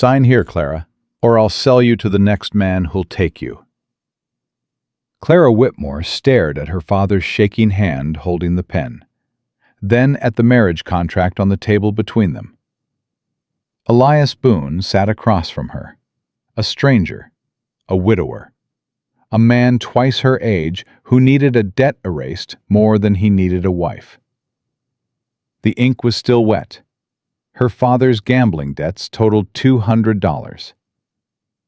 Sign here, Clara, or I'll sell you to the next man who'll take you." Clara Whitmore stared at her father's shaking hand holding the pen, then at the marriage contract on the table between them. Elias Boone sat across from her, a stranger, a widower, a man twice her age who needed a debt erased more than he needed a wife. The ink was still wet. Her father's gambling debts totaled $200.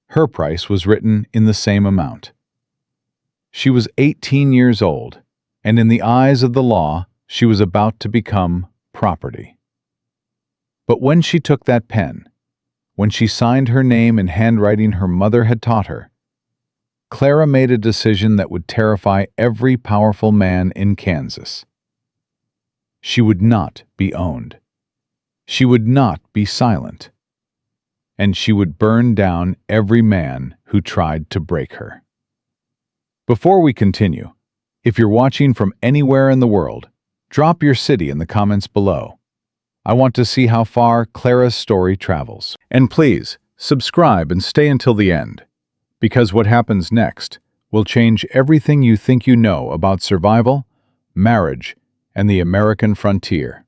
Her price was written in the same amount. She was 18 years old, and in the eyes of the law, she was about to become property. But when she took that pen, when she signed her name in handwriting her mother had taught her, Clara made a decision that would terrify every powerful man in Kansas. She would not be owned. She would not be silent. And she would burn down every man who tried to break her. Before we continue, if you're watching from anywhere in the world, drop your city in the comments below. I want to see how far Clara's story travels. And please, subscribe and stay until the end, because what happens next will change everything you think you know about survival, marriage, and the American frontier.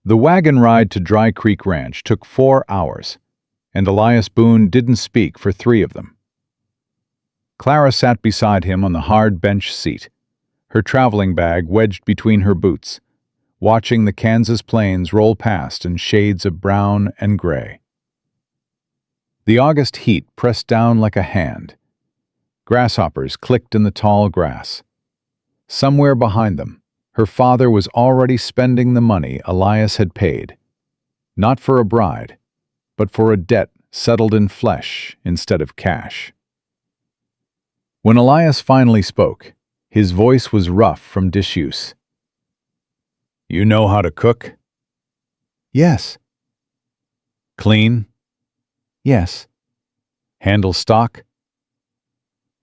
The wagon ride to Dry Creek Ranch took 4 hours, and Elias Boone didn't speak for 3 of them. Clara sat beside him on the hard bench seat, her traveling bag wedged between her boots, watching the Kansas plains roll past in shades of brown and gray. The August heat pressed down like a hand. Grasshoppers clicked in the tall grass. Somewhere behind them, her father was already spending the money Elias had paid, not for a bride, but for a debt settled in flesh instead of cash. When Elias finally spoke, his voice was rough from disuse. "You know how to cook?" "Yes." "Clean?" "Yes." "Handle stock?"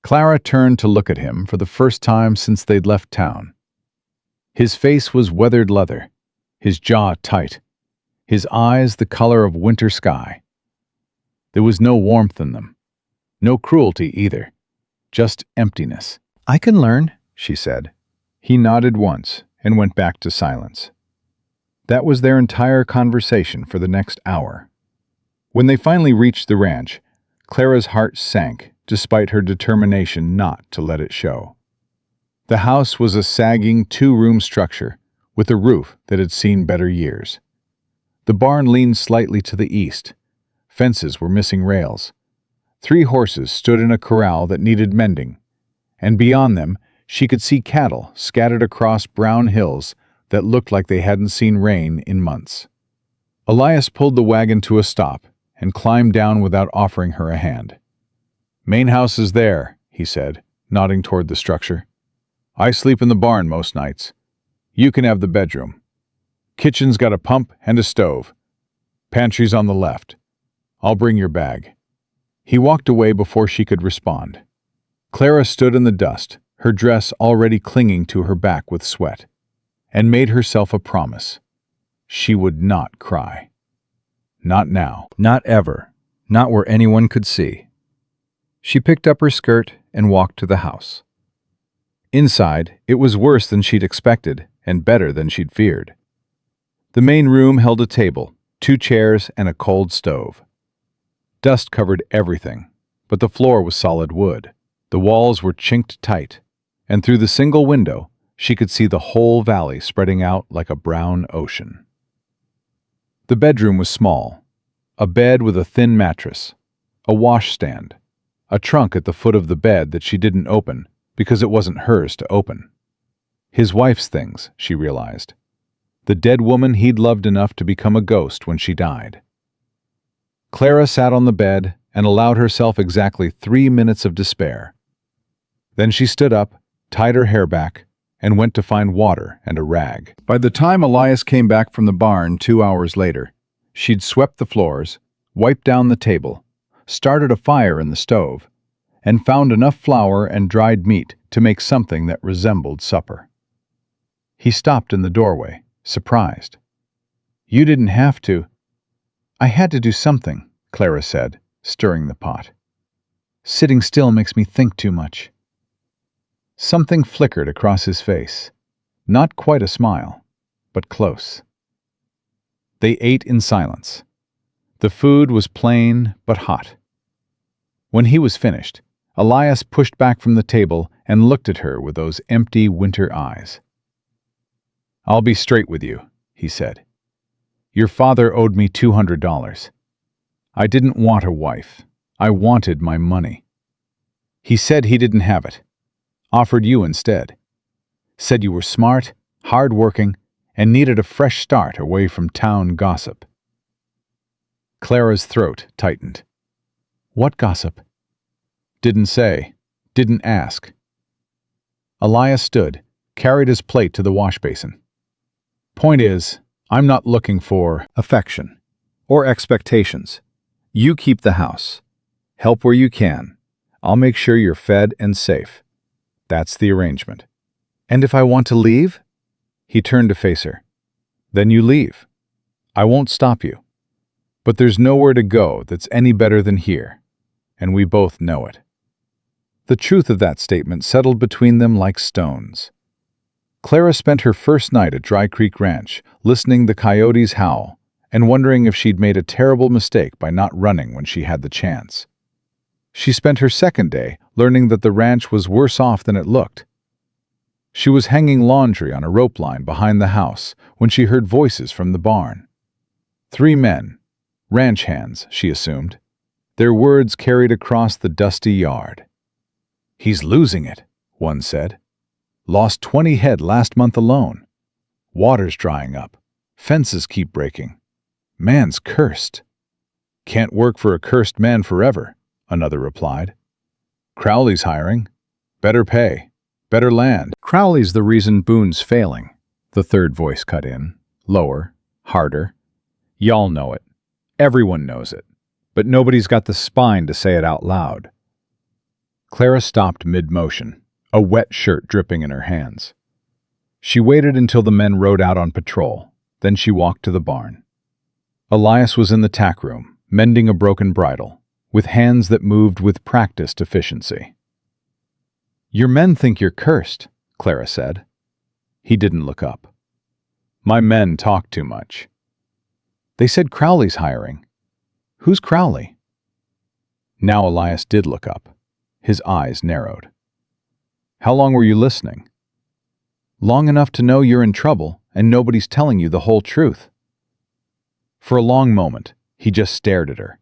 Clara turned to look at him for the first time since they'd left town. His face was weathered leather, his jaw tight, his eyes the color of winter sky. There was no warmth in them, no cruelty either, just emptiness. "I can learn," she said. He nodded once and went back to silence. That was their entire conversation for the next hour. When they finally reached the ranch, Clara's heart sank despite her determination not to let it show. The house was a sagging 2-room structure with a roof that had seen better years. The barn leaned slightly to the east. Fences were missing rails. 3 horses stood in a corral that needed mending, and beyond them she could see cattle scattered across brown hills that looked like they hadn't seen rain in months. Elias pulled the wagon to a stop and climbed down without offering her a hand. "Main house is there," he said, nodding toward the structure. "I sleep in the barn most nights. You can have the bedroom. Kitchen's got a pump and a stove. Pantry's on the left. I'll bring your bag." He walked away before she could respond. Clara stood in the dust, her dress already clinging to her back with sweat, and made herself a promise. She would not cry. Not now. Not ever. Not where anyone could see. She picked up her skirt and walked to the house. Inside, it was worse than she'd expected and better than she'd feared. The main room held a table, 2 chairs, and a cold stove. Dust covered everything, but the floor was solid wood. The walls were chinked tight, and through the single window, she could see the whole valley spreading out like a brown ocean. The bedroom was small, a bed with a thin mattress, a washstand, a trunk at the foot of the bed that she didn't open because it wasn't hers to open. His wife's things, she realized. The dead woman he'd loved enough to become a ghost when she died. Clara sat on the bed and allowed herself exactly 3 minutes of despair. Then she stood up, tied her hair back, and went to find water and a rag. By the time Elias came back from the barn 2 hours later, she'd swept the floors, wiped down the table, started a fire in the stove, and found enough flour and dried meat to make something that resembled supper. He stopped in the doorway, surprised. "You didn't have to." I had to do something, Clara said, stirring the pot. Sitting still makes me think too much. Something flickered across his face. Not quite a smile, but close. They ate in silence. The food was plain but hot. When he was finished, Elias pushed back from the table and looked at her with those empty winter eyes. "I'll be straight with you," he said. "Your father owed me $200. I didn't want a wife. I wanted my money. He said he didn't have it. Offered you instead. Said you were smart, hard-working, and needed a fresh start away from town gossip." Clara's throat tightened. "What gossip?" "Didn't say. Didn't ask." Elias stood, carried his plate to the wash basin. "Point is, I'm not looking for affection or expectations. You keep the house. Help where you can. I'll make sure you're fed and safe. That's the arrangement. And if I want to leave?" He turned to face her. "Then you leave. I won't stop you. But there's nowhere to go that's any better than here, and we both know it." The truth of that statement settled between them like stones. Clara spent her first night at Dry Creek Ranch, listening the coyotes howl, and wondering if she'd made a terrible mistake by not running when she had the chance. She spent her second day learning that the ranch was worse off than it looked. She was hanging laundry on a rope line behind the house when she heard voices from the barn. 3 men, ranch hands, she assumed. Their words carried across the dusty yard. "He's losing it," one said. "Lost 20 head last month alone. Water's drying up. Fences keep breaking. Man's cursed." "Can't work for a cursed man forever," another replied. "Crowley's hiring. Better pay. Better land." "Crowley's the reason Boone's failing," the third voice cut in, lower, harder. "Y'all know it. Everyone knows it. But nobody's got the spine to say it out loud." Clara stopped mid-motion, a wet shirt dripping in her hands. She waited until the men rode out on patrol, then she walked to the barn. Elias was in the tack room, mending a broken bridle, with hands that moved with practiced efficiency. "Your men think you're cursed," Clara said. He didn't look up. "My men talk too much." "They said Crowley's hiring. Who's Crowley?" Now Elias did look up. His eyes narrowed. "How long were you listening?" "Long enough to know you're in trouble and nobody's telling you the whole truth." For a long moment, he just stared at her.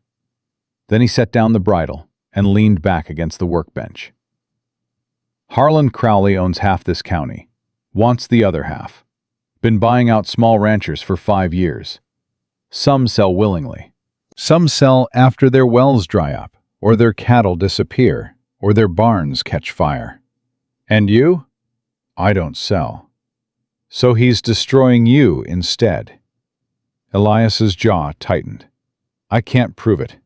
Then he set down the bridle and leaned back against the workbench. "Harlan Crowley owns half this county, wants the other half. Been buying out small ranchers for 5 years. Some sell willingly. Some sell after their wells dry up, or their cattle disappear, or their barns catch fire. And you? I don't sell. So he's destroying you instead." Elias's jaw tightened. "I can't prove it.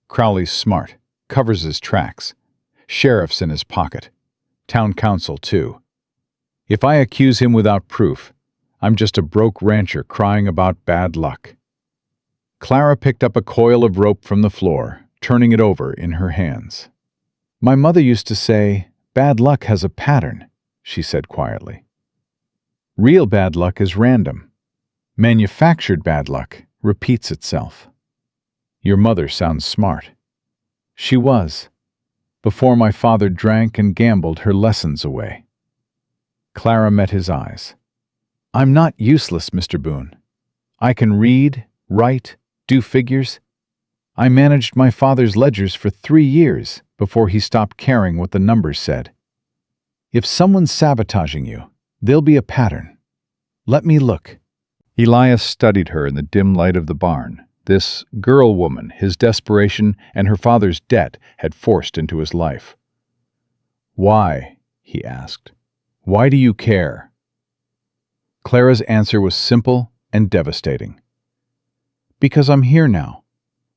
Crowley's smart, covers his tracks. Sheriff's in his pocket. Town council, too. If I accuse him without proof, I'm just a broke rancher crying about bad luck." Clara picked up a coil of rope from the floor, turning it over in her hands. "My mother used to say, bad luck has a pattern," she said quietly. "Real bad luck is random. Manufactured bad luck repeats itself. Your mother sounds smart. She was, before my father drank and gambled her lessons away." Clara met his eyes. "I'm not useless, Mr. Boone. I can read, write, do figures. I managed my father's ledgers for 3 years before he stopped caring what the numbers said. If someone's sabotaging you, there'll be a pattern. Let me look." Elias studied her in the dim light of the barn, this girl woman his desperation and her father's debt had forced into his life. "Why?" he asked. "Why do you care?" Clara's answer was simple and devastating. "Because I'm here now,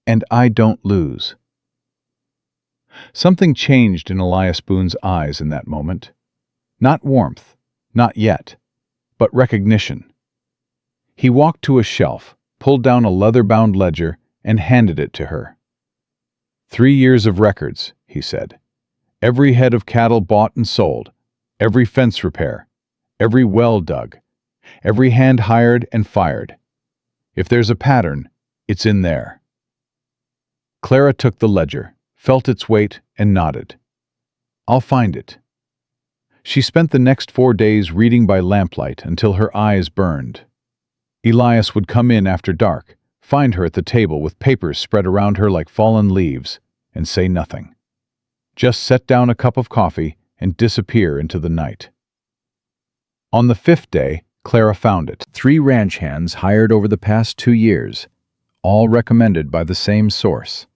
and I don't lose." Something changed in Elias Boone's eyes in that moment. Not warmth, not yet, but recognition. He walked to a shelf, pulled down a leather-bound ledger, and handed it to her. 3 years of records, he said. Every head of cattle bought and sold, every fence repair, every well dug, every hand hired and fired. If there's a pattern, it's in there. Clara took the ledger, felt its weight, and nodded. I'll find it. She spent the next 4 days reading by lamplight until her eyes burned. Elias would come in after dark, find her at the table with papers spread around her like fallen leaves, and say nothing. Just set down a cup of coffee and disappear into the night. On the 5th day, Clara found it. 3 ranch hands hired over the past 2 years, all recommended by the same source.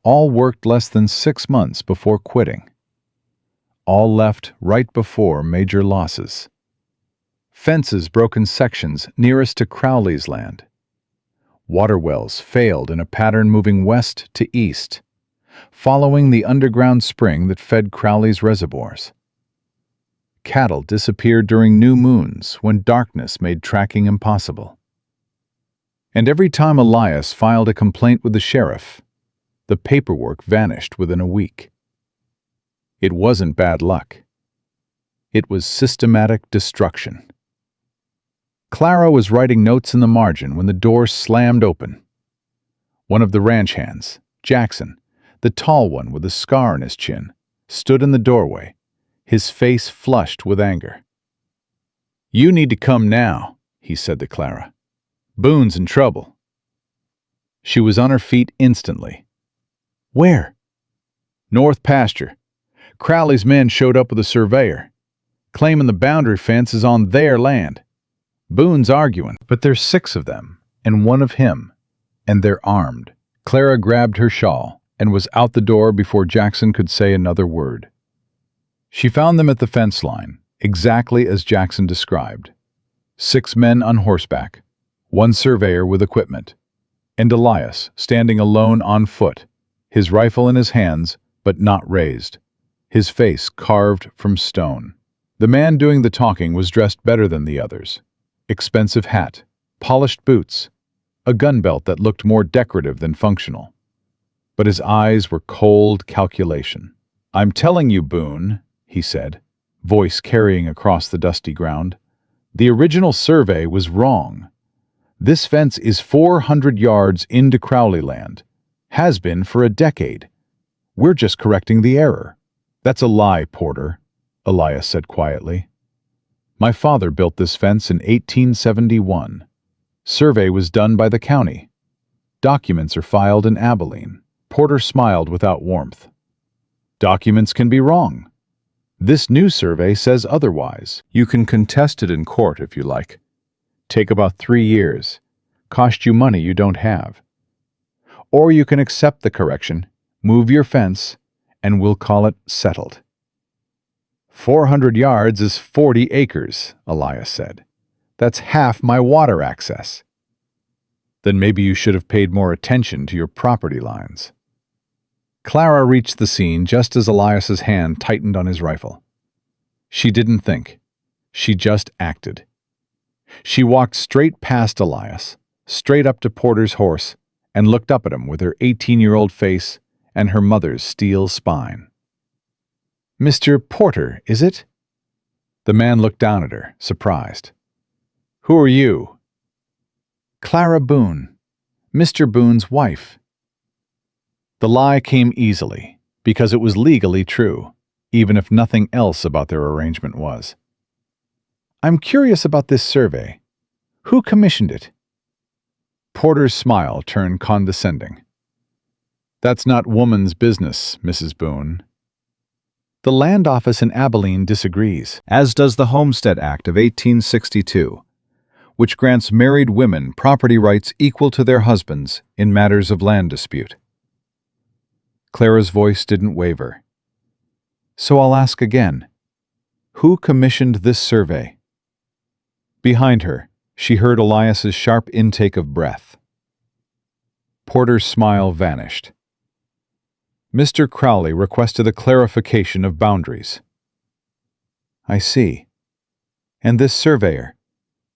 All worked less than 6 months before quitting. All left right before major losses. Fences broke in sections nearest to Crowley's land. Water wells failed in a pattern moving west to east, following the underground spring that fed Crowley's reservoirs. Cattle disappeared during new moons when darkness made tracking impossible. And every time Elias filed a complaint with the sheriff, the paperwork vanished within a week. It wasn't bad luck. It was systematic destruction. Clara was writing notes in the margin when the door slammed open. One of the ranch hands, Jackson, the tall one with a scar on his chin, stood in the doorway, his face flushed with anger. "You need to come now," he said to Clara. "Boone's in trouble." She was on her feet instantly. "Where?" "North pasture. Crowley's men showed up with a surveyor, claiming the boundary fence is on their land. Boone's arguing, but there's 6 of them, and 1 of him, and they're armed." Clara grabbed her shawl and was out the door before Jackson could say another word. She found them at the fence line, exactly as Jackson described. 6 men on horseback, 1 surveyor with equipment, and Elias standing alone on foot, his rifle in his hands, but not raised, his face carved from stone. The man doing the talking was dressed better than the others. Expensive hat, polished boots, a gun belt that looked more decorative than functional. But his eyes were cold calculation. "I'm telling you, Boone," he said, voice carrying across the dusty ground, "the original survey was wrong. This fence is 400 yards into Crowley land. Has been for a decade. We're just correcting the error." "That's a lie, Porter," Elias said quietly. "My father built this fence in 1871. Survey was done by the county. Documents are filed in Abilene." Porter smiled without warmth. "Documents can be wrong. This new survey says otherwise. You can contest it in court if you like. Take about 3 years. Cost you money you don't have. Or you can accept the correction, move your fence, and we'll call it settled." 400 yards is 40 acres, Elias said. "That's half my water access." "Then maybe you should have paid more attention to your property lines." Clara reached the scene just as Elias's hand tightened on his rifle. She didn't think. She just acted. She walked straight past Elias, straight up to Porter's horse, and looked up at him with her 18-year-old face and her mother's steel spine. "Mr. Porter, is it?" The man looked down at her, surprised. "Who are you?" "Clara Boone, Mr. Boone's wife." The lie came easily, because it was legally true, even if nothing else about their arrangement was. "I'm curious about this survey. Who commissioned it?" Porter's smile turned condescending. "That's not woman's business, Mrs. Boone." The land office in Abilene disagrees, as does the Homestead Act of 1862, which grants married women property rights equal to their husbands in matters of land dispute. Clara's voice didn't waver. "So I'll ask again. Who commissioned this survey?" Behind her, she heard Elias's sharp intake of breath. Porter's smile vanished. "Mr. Crowley requested a clarification of boundaries." "I see. And this surveyor,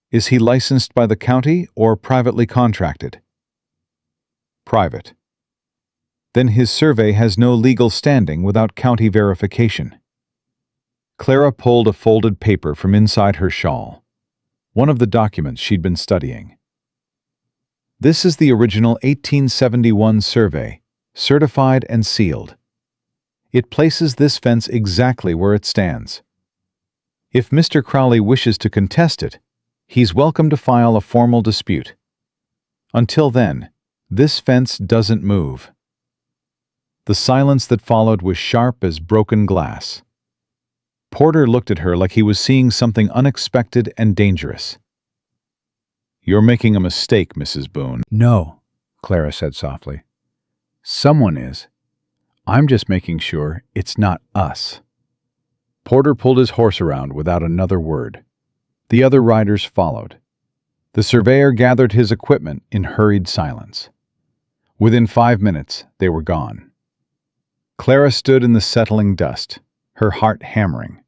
is he licensed by the county or privately contracted?" Private. Then his survey has no legal standing without county verification. Clara pulled a folded paper from inside her shawl, one of the documents she'd been studying. This is the original 1871 survey, certified and sealed. It places this fence exactly where it stands. If Mr. Crowley wishes to contest it, he's welcome to file a formal dispute. Until then, this fence doesn't move. The silence that followed was sharp as broken glass. Porter looked at her like he was seeing something unexpected and dangerous. "You're making a mistake, Mrs. Boone." "No," Clara said softly. "Someone is. I'm just making sure it's not us." Porter pulled his horse around without another word. The other riders followed. The surveyor gathered his equipment in hurried silence. Within 5 minutes, they were gone. Clara stood in the settling dust, her heart hammering,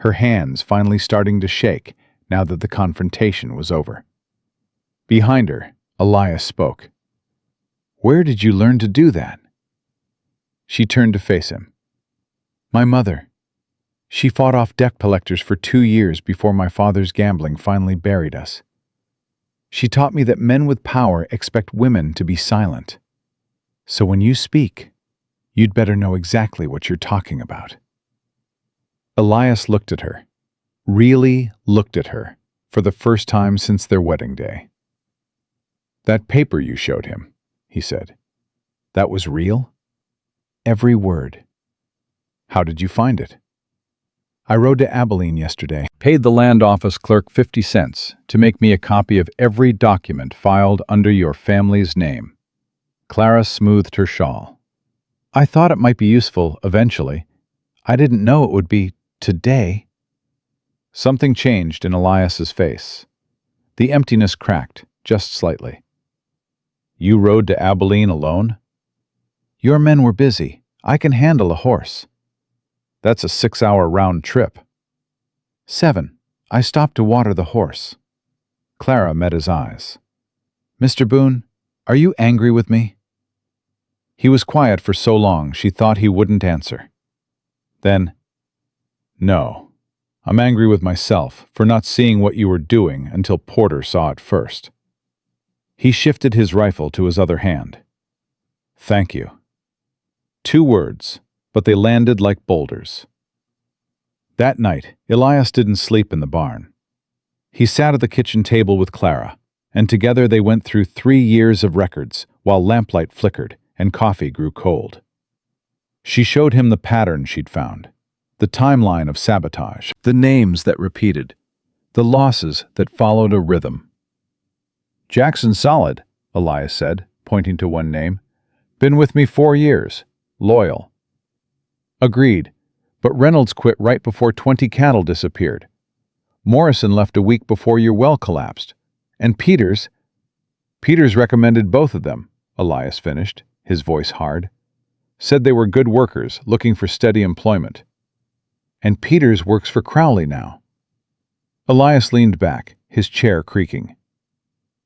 her hands finally starting to shake now that the confrontation was over. Behind her, Elias spoke. "Where did you learn to do that?" She turned to face him. "My mother. She fought off debt collectors for 2 years before my father's gambling finally buried us. She taught me that men with power expect women to be silent. So when you speak, you'd better know exactly what you're talking about." Elias looked at her, really looked at her, for the first time since their wedding day. "That paper you showed him," he said. "That was real?" "Every word." "How did you find it?" "I rode to Abilene yesterday, paid the land office clerk 50 cents to make me a copy of every document filed under your family's name." Clara smoothed her shawl. "I thought it might be useful eventually. I didn't know it would be today." Something changed in Elias's face. The emptiness cracked, just slightly. "You rode to Abilene alone?" "Your men were busy. I can handle a horse." "That's a 6-hour round trip." 7. I stopped to water the horse." Clara met his eyes. "Mr. Boone, are you angry with me?" He was quiet for so long she thought he wouldn't answer. Then, "No, I'm angry with myself for not seeing what you were doing until Porter saw it first." He shifted his rifle to his other hand. "Thank you." 2 words, but they landed like boulders. That night, Elias didn't sleep in the barn. He sat at the kitchen table with Clara, and together they went through 3 years of records while lamplight flickered and coffee grew cold. She showed him the pattern she'd found, the timeline of sabotage, the names that repeated, the losses that followed a rhythm. "Jackson's solid," Elias said, pointing to one name. "Been with me 4 years. Loyal." "Agreed, but Reynolds quit right before 20 cattle disappeared. Morrison left a week before your well collapsed. And Peters recommended both of them," Elias finished, his voice hard. "Said they were good workers, looking for steady employment. And Peters works for Crowley now." Elias leaned back, his chair creaking.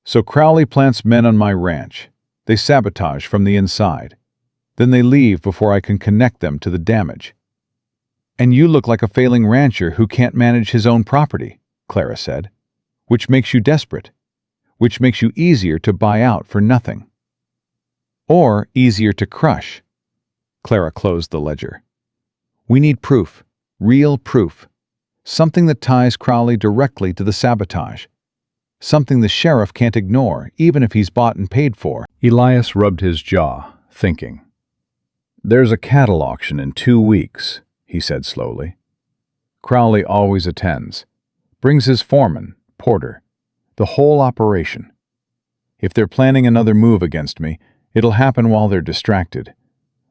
"So Crowley plants men on my ranch. They sabotage from the inside. Then they leave before I can connect them to the damage." "And you look like a failing rancher who can't manage his own property," Clara said, "which makes you desperate, which makes you easier to buy out for nothing. Or easier to crush." Clara closed the ledger. "We need proof, real proof, something that ties Crowley directly to the sabotage, something the sheriff can't ignore even if he's bought and paid for." Elias rubbed his jaw, thinking. "There's a cattle auction in 2 weeks, he said slowly. "Crowley always attends. Brings his foreman, Porter. The whole operation. If they're planning another move against me, it'll happen while they're distracted,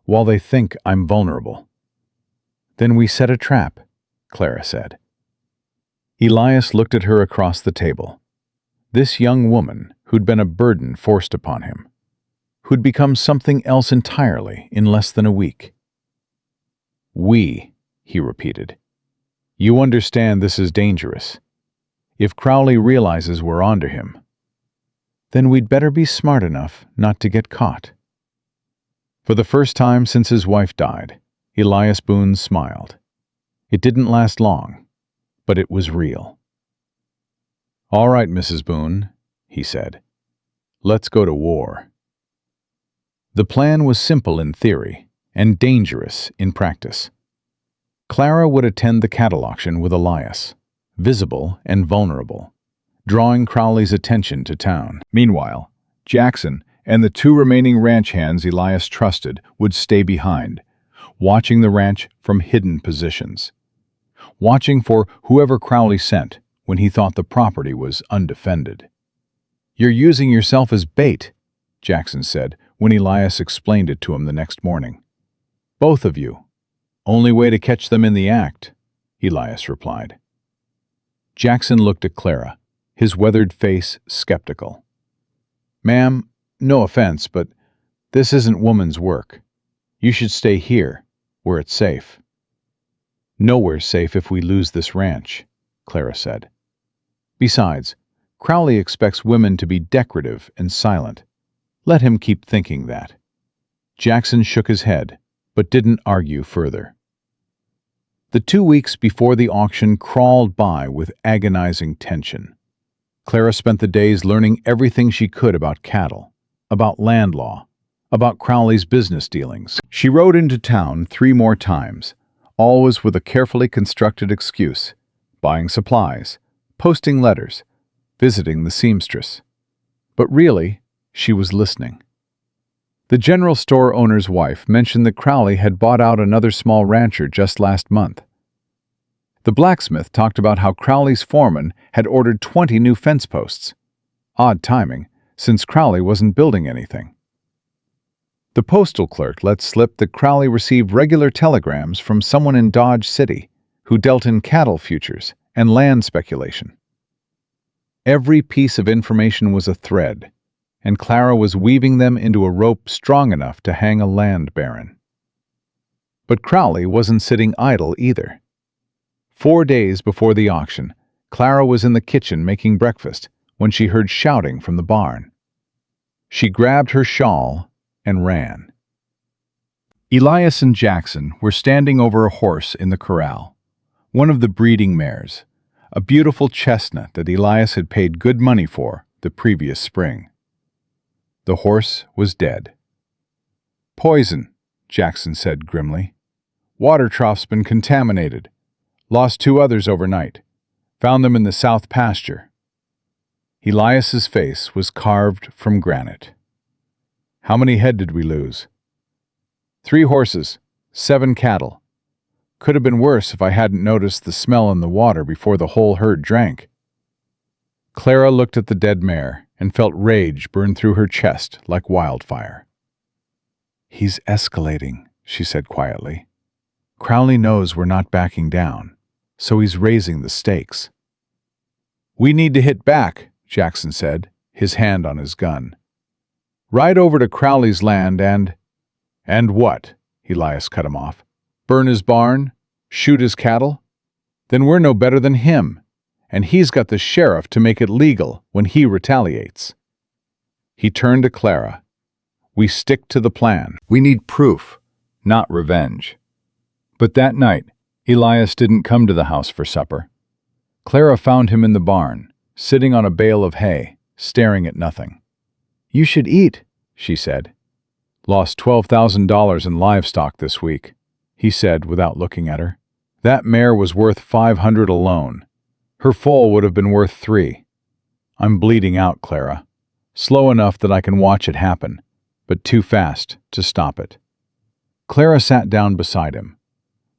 while they think I'm vulnerable." "Then we set a trap," Clara said. Elias looked at her across the table. This young woman who'd been a burden forced upon him, who'd become something else entirely in less than a week. "We," he repeated. "You understand this is dangerous. If Crowley realizes we're onto him, then we'd better be smart enough not to get caught." For the first time since his wife died, Elias Boone smiled. It didn't last long, but it was real. "All right, Mrs. Boone," he said. "Let's go to war." The plan was simple in theory and dangerous in practice. Clara would attend the cattle auction with Elias, visible and vulnerable, drawing Crowley's attention to town. Meanwhile, Jackson and the two remaining ranch hands Elias trusted would stay behind, watching the ranch from hidden positions, watching for whoever Crowley sent when he thought the property was undefended. "You're using yourself as bait," Jackson said when Elias explained it to him the next morning. "Both of you. Only way to catch them in the act," Elias replied. Jackson looked at Clara, his weathered face skeptical. "Ma'am, no offense, but this isn't woman's work. You should stay here, where it's safe." "Nowhere's safe if we lose this ranch," Clara said. "Besides, Crowley expects women to be decorative and silent. Let him keep thinking that." Jackson shook his head, but didn't argue further. The 2 weeks before the auction crawled by with agonizing tension. Clara spent the days learning everything she could about cattle, about land law, about Crowley's business dealings. She rode into town 3 more times, always with a carefully constructed excuse: buying supplies, posting letters, visiting the seamstress. But really, she was listening. The general store owner's wife mentioned that Crowley had bought out another small rancher just last month. The blacksmith talked about how Crowley's foreman had ordered 20 new fence posts. Odd timing, since Crowley wasn't building anything. The postal clerk let slip that Crowley received regular telegrams from someone in Dodge City who dealt in cattle futures and land speculation. Every piece of information was a thread, and Clara was weaving them into a rope strong enough to hang a land baron. But Crowley wasn't sitting idle either. 4 days before the auction, Clara was in the kitchen making breakfast when she heard shouting from the barn. She grabbed her shawl and ran. Elias and Jackson were standing over a horse in the corral, one of the breeding mares, a beautiful chestnut that Elias had paid good money for the previous spring. The horse was dead. "Poison," Jackson said grimly. "Water trough's been contaminated. Lost 2 others overnight. Found them in the south pasture." Elias's face was carved from granite. "How many head did we lose?" 3 horses, 7 cattle. Could have been worse if I hadn't noticed the smell in the water before the whole herd drank." Clara looked at the dead mare and felt rage burn through her chest like wildfire. "He's escalating," she said quietly. "Crowley knows we're not backing down, so he's raising the stakes." "We need to hit back," Jackson said, his hand on his gun. "Ride over to Crowley's land and—" "And what?" Elias cut him off. "Burn his barn? Shoot his cattle? Then we're no better than him, and he's got the sheriff to make it legal when he retaliates." He turned to Clara. "We stick to the plan. We need proof, not revenge." But that night, Elias didn't come to the house for supper. Clara found him in the barn, sitting on a bale of hay, staring at nothing. "You should eat," she said. "Lost $12,000 in livestock this week," he said without looking at her. "That mare was worth $500 alone. Her foal would have been worth $3. I'm bleeding out, Clara. Slow enough that I can watch it happen, but too fast to stop it." Clara sat down beside him.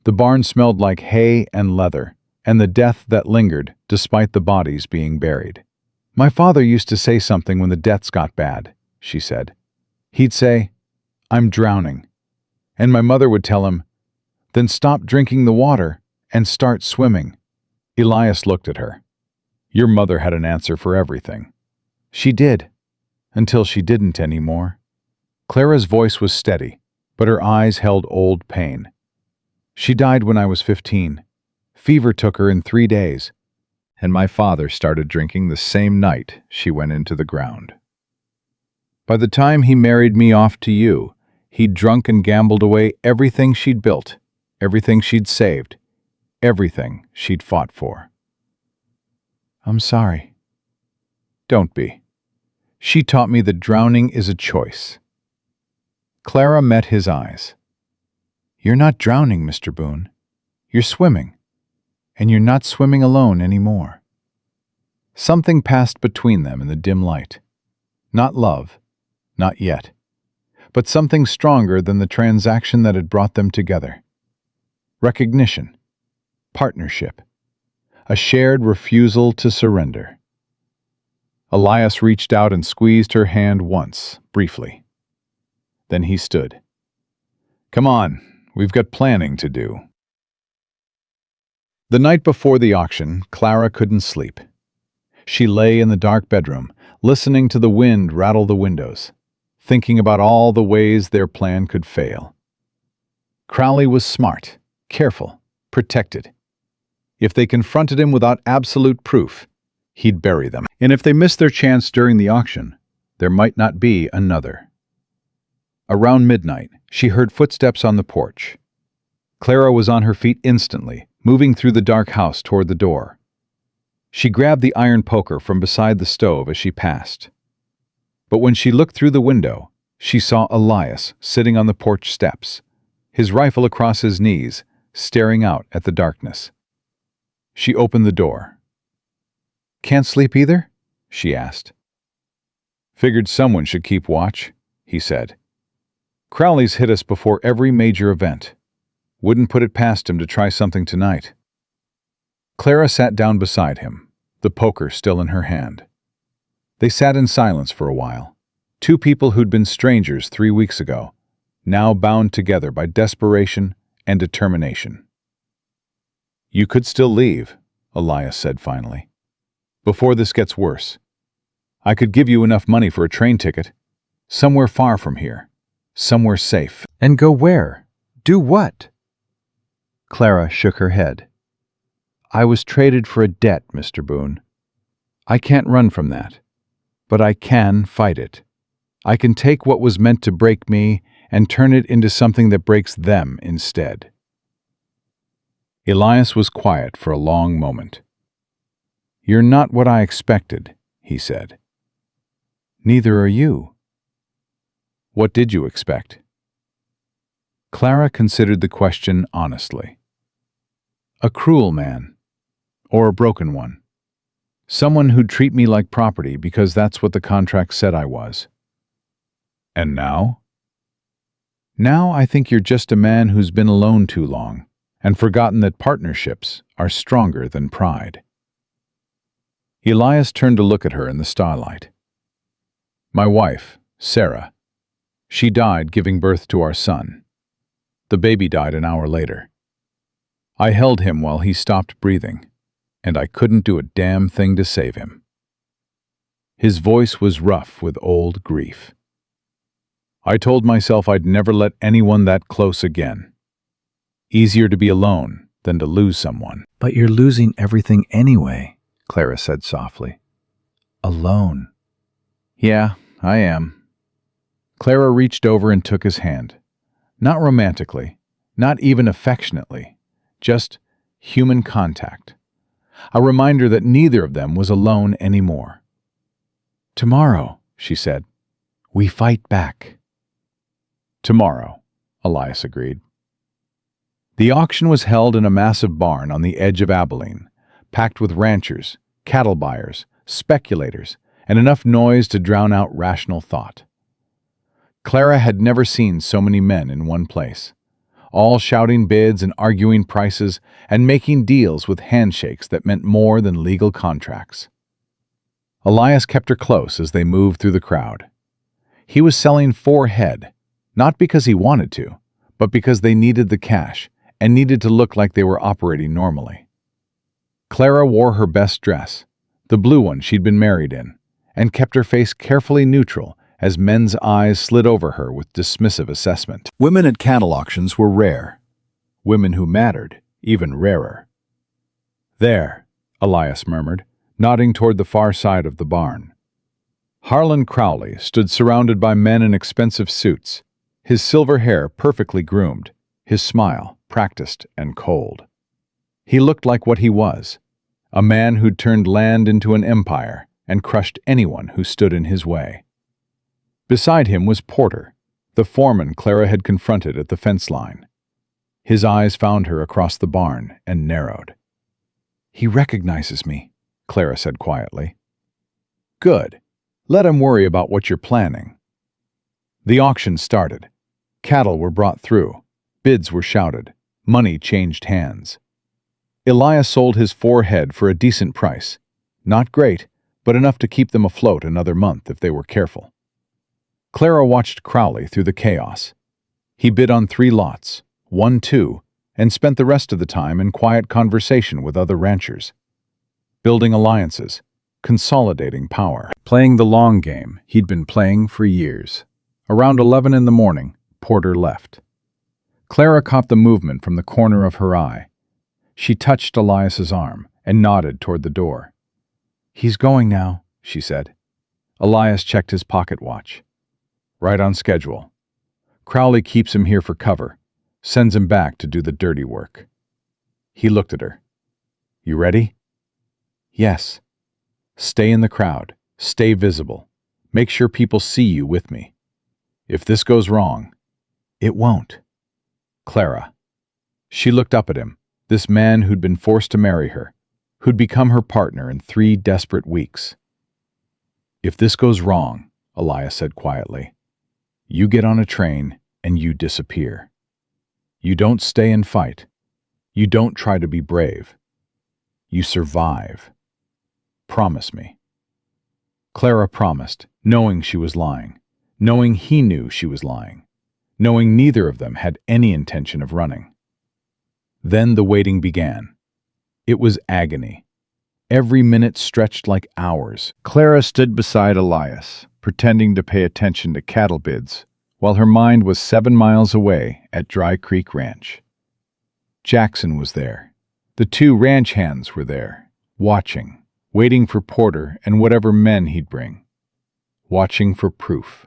The barn smelled like hay and leather, and the death that lingered despite the bodies being buried. "My father used to say something when the deaths got bad," she said. "He'd say, 'I'm drowning.' And my mother would tell him, 'Then stop drinking the water and start swimming.'" Elias looked at her. "Your mother had an answer for everything." "She did, until she didn't anymore." Clara's voice was steady, but her eyes held old pain. "She died when I was 15. Fever took her in 3 days, and my father started drinking the same night she went into the ground. By the time he married me off to you, He'd drunk and gambled away everything she'd built, everything she'd saved, everything she'd fought for. "I'm sorry." "Don't be. She taught me that drowning is a choice." Clara met his eyes. "You're not drowning, Mr. Boone. You're swimming. And you're not swimming alone anymore." Something passed between them in the dim light. Not love, not yet, but something stronger than the transaction that had brought them together. Recognition, partnership, a shared refusal to surrender. Elias reached out and squeezed her hand once, briefly. Then he stood. "Come on, we've got planning to do." The night before the auction, Clara couldn't sleep. She lay in the dark bedroom, listening to the wind rattle the windows, thinking about all the ways their plan could fail. Crowley was smart, careful, protected. If they confronted him without absolute proof, he'd bury them. And if they missed their chance during the auction, there might not be another. Around midnight, she heard footsteps on the porch. Clara was on her feet instantly, moving through the dark house toward the door. She grabbed the iron poker from beside the stove as she passed. But when she looked through the window, she saw Elias sitting on the porch steps, his rifle across his knees, staring out at the darkness. She opened the door. "Can't sleep either?" she asked. "Figured someone should keep watch," he said. "Crowley's hit us before every major event. Wouldn't put it past him to try something tonight." Clara sat down beside him, the poker still in her hand. They sat in silence for a while, two people who'd been strangers 3 weeks ago, now bound together by desperation and determination. "You could still leave," Elias said finally, "before this gets worse. I could give you enough money for a train ticket, somewhere far from here, somewhere safe." "And go where? Do what?" Clara shook her head. "I was traded for a debt, Mr. Boone. I can't run from that, but I can fight it. I can take what was meant to break me and turn it into something that breaks them instead." Elias was quiet for a long moment. "You're not what I expected," he said. "Neither are you." "What did you expect?" Clara considered the question honestly. "A cruel man, or a broken one. Someone who'd treat me like property because that's what the contract said I was." "And now?" "Now I think you're just a man who's been alone too long and forgotten that partnerships are stronger than pride." Elias turned to look at her in the starlight. "My wife, Sarah. She died giving birth to our son. The baby died an hour later. I held him while he stopped breathing, and I couldn't do a damn thing to save him." His voice was rough with old grief. "I told myself I'd never let anyone that close again. Easier to be alone than to lose someone." "But you're losing everything anyway," Clara said softly. "Alone." "Yeah, I am." Clara reached over and took his hand. Not romantically, not even affectionately, just human contact. A reminder that neither of them was alone anymore. "Tomorrow," she said, "we fight back." "Tomorrow," Elias agreed. The auction was held in a massive barn on the edge of Abilene, packed with ranchers, cattle buyers, speculators, and enough noise to drown out rational thought. Clara had never seen so many men in one place, all shouting bids and arguing prices and making deals with handshakes that meant more than legal contracts. Elias kept her close as they moved through the crowd. He was selling 4 head, not because he wanted to, but because they needed the cash and needed to look like they were operating normally. Clara wore her best dress, the blue one she'd been married in, and kept her face carefully neutral as men's eyes slid over her with dismissive assessment. Women at cattle auctions were rare. Women who mattered, even rarer. "There," Elias murmured, nodding toward the far side of the barn. Harlan Crowley stood surrounded by men in expensive suits, his silver hair perfectly groomed, his smile practiced and cold. He looked like what he was, a man who'd turned land into an empire and crushed anyone who stood in his way. Beside him was Porter, the foreman Clara had confronted at the fence line. His eyes found her across the barn and narrowed. "He recognizes me," Clara said quietly. "Good. Let him worry about what you're planning." The auction started. Cattle were brought through. Bids were shouted. Money changed hands. Elias sold his 4 head for a decent price. Not great, but enough to keep them afloat another month if they were careful. Clara watched Crowley through the chaos. He bid on 3 lots, won 2, and spent the rest of the time in quiet conversation with other ranchers, building alliances, consolidating power, playing the long game he'd been playing for years. Around 11 in the morning, Porter left. Clara caught the movement from the corner of her eye. She touched Elias's arm and nodded toward the door. "He's going now," she said. Elias checked his pocket watch. "Right on schedule. Crowley keeps him here for cover, sends him back to do the dirty work." He looked at her. "You ready?" "Yes." "Stay in the crowd. Stay visible. Make sure people see you with me. If this goes wrong..." "It won't." "Clara." She looked up at him, this man who'd been forced to marry her, who'd become her partner in 3 desperate weeks. "If this goes wrong," Elias said quietly, "you get on a train and you disappear. You don't stay and fight. You don't try to be brave. You survive. Promise me." Clara promised, knowing she was lying, knowing he knew she was lying, knowing neither of them had any intention of running. Then the waiting began. It was agony. Every minute stretched like hours. Clara stood beside Elias, pretending to pay attention to cattle bids, while her mind was 7 miles away at Dry Creek Ranch. Jackson was there. The 2 ranch hands were there, watching, waiting for Porter and whatever men he'd bring, watching for proof.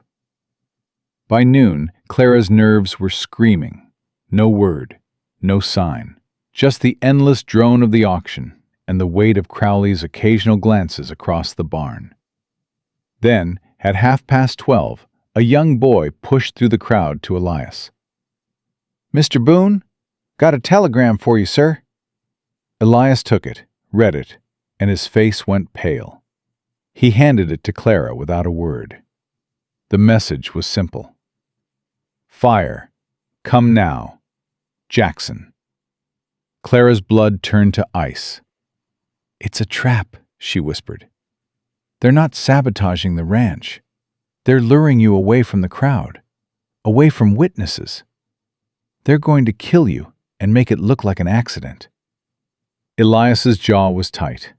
By noon, Clara's nerves were screaming. No word, no sign, just the endless drone of the auction and the weight of Crowley's occasional glances across the barn. Then, at 12:30, a young boy pushed through the crowd to Elias. "Mr. Boone, got a telegram for you, sir." Elias took it, read it, and his face went pale. He handed it to Clara without a word. The message was simple. "Fire. Come now. Jackson." Clara's blood turned to ice. "It's a trap," she whispered. "They're not sabotaging the ranch. They're luring you away from the crowd, away from witnesses. They're going to kill you and make it look like an accident." Elias's jaw was tight.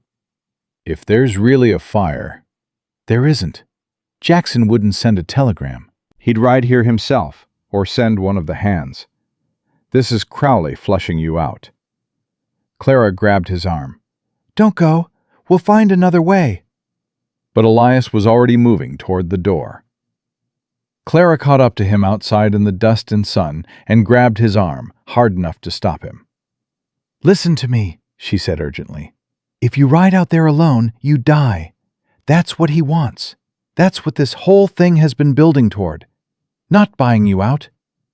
If there's really a fire... There isn't. Jackson wouldn't send a telegram. He'd ride here himself, or send one of the hands. This is Crowley flushing you out. Clara grabbed his arm. "Don't go. We'll find another way." But Elias was already moving toward the door. Clara caught up to him outside in the dust and sun and grabbed his arm, hard enough to stop him. "Listen to me," she said urgently. "If you ride out there alone, you die. That's what he wants. That's what this whole thing has been building toward. Not buying you out,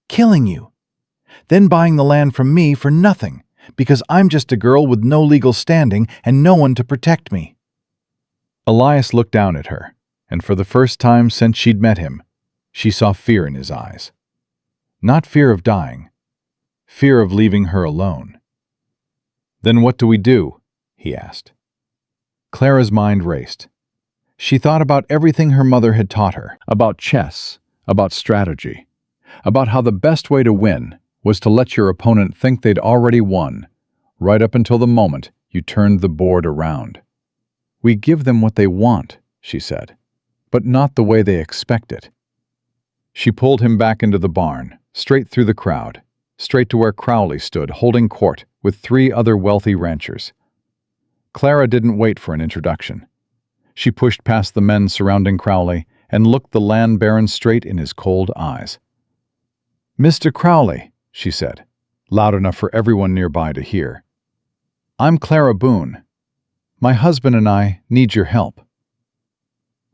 killing you. Then buying the land from me for nothing, because I'm just a girl with no legal standing and no one to protect me." Elias looked down at her, and for the first time since she'd met him, she saw fear in his eyes. Not fear of dying, fear of leaving her alone. "Then what do we do?" he asked. Clara's mind raced. She thought about everything her mother had taught her, about chess, about strategy, about how the best way to win was to let your opponent think they'd already won, right up until the moment you turned the board around. "We give them what they want," she said, "but not the way they expect it." She pulled him back into the barn, straight through the crowd, straight to where Crowley stood holding court with 3 other wealthy ranchers. Clara didn't wait for an introduction. She pushed past the men surrounding Crowley and looked the land baron straight in his cold eyes. "Mr. Crowley," she said, loud enough for everyone nearby to hear. "I'm Clara Boone. My husband and I need your help."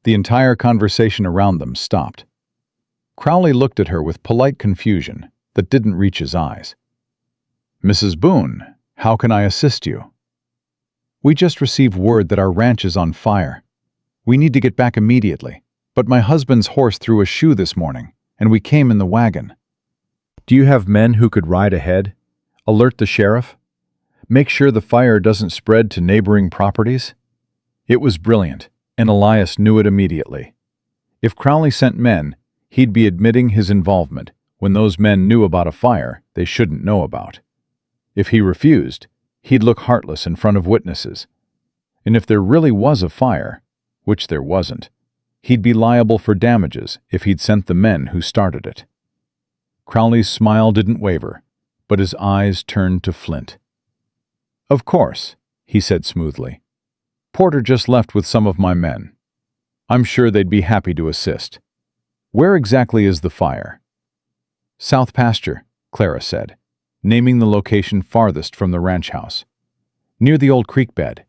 The entire conversation around them stopped. Crowley looked at her with polite confusion that didn't reach his eyes. "Mrs. Boone, how can I assist you?" "We just received word that our ranch is on fire. We need to get back immediately, but my husband's horse threw a shoe this morning, and we came in the wagon." "Do you have men who could ride ahead? Alert the sheriff? Make sure the fire doesn't spread to neighboring properties?" It was brilliant, and Elias knew it immediately. If Crowley sent men, he'd be admitting his involvement when those men knew about a fire they shouldn't know about. If he refused, he'd look heartless in front of witnesses. And if there really was a fire, which there wasn't, he'd be liable for damages if he'd sent the men who started it. Crowley's smile didn't waver, but his eyes turned to flint. "Of course," he said smoothly. "Porter just left with some of my men. I'm sure they'd be happy to assist. Where exactly is the fire?" "South pasture," Clara said, naming the location farthest from the ranch house. "Near the old creek bed."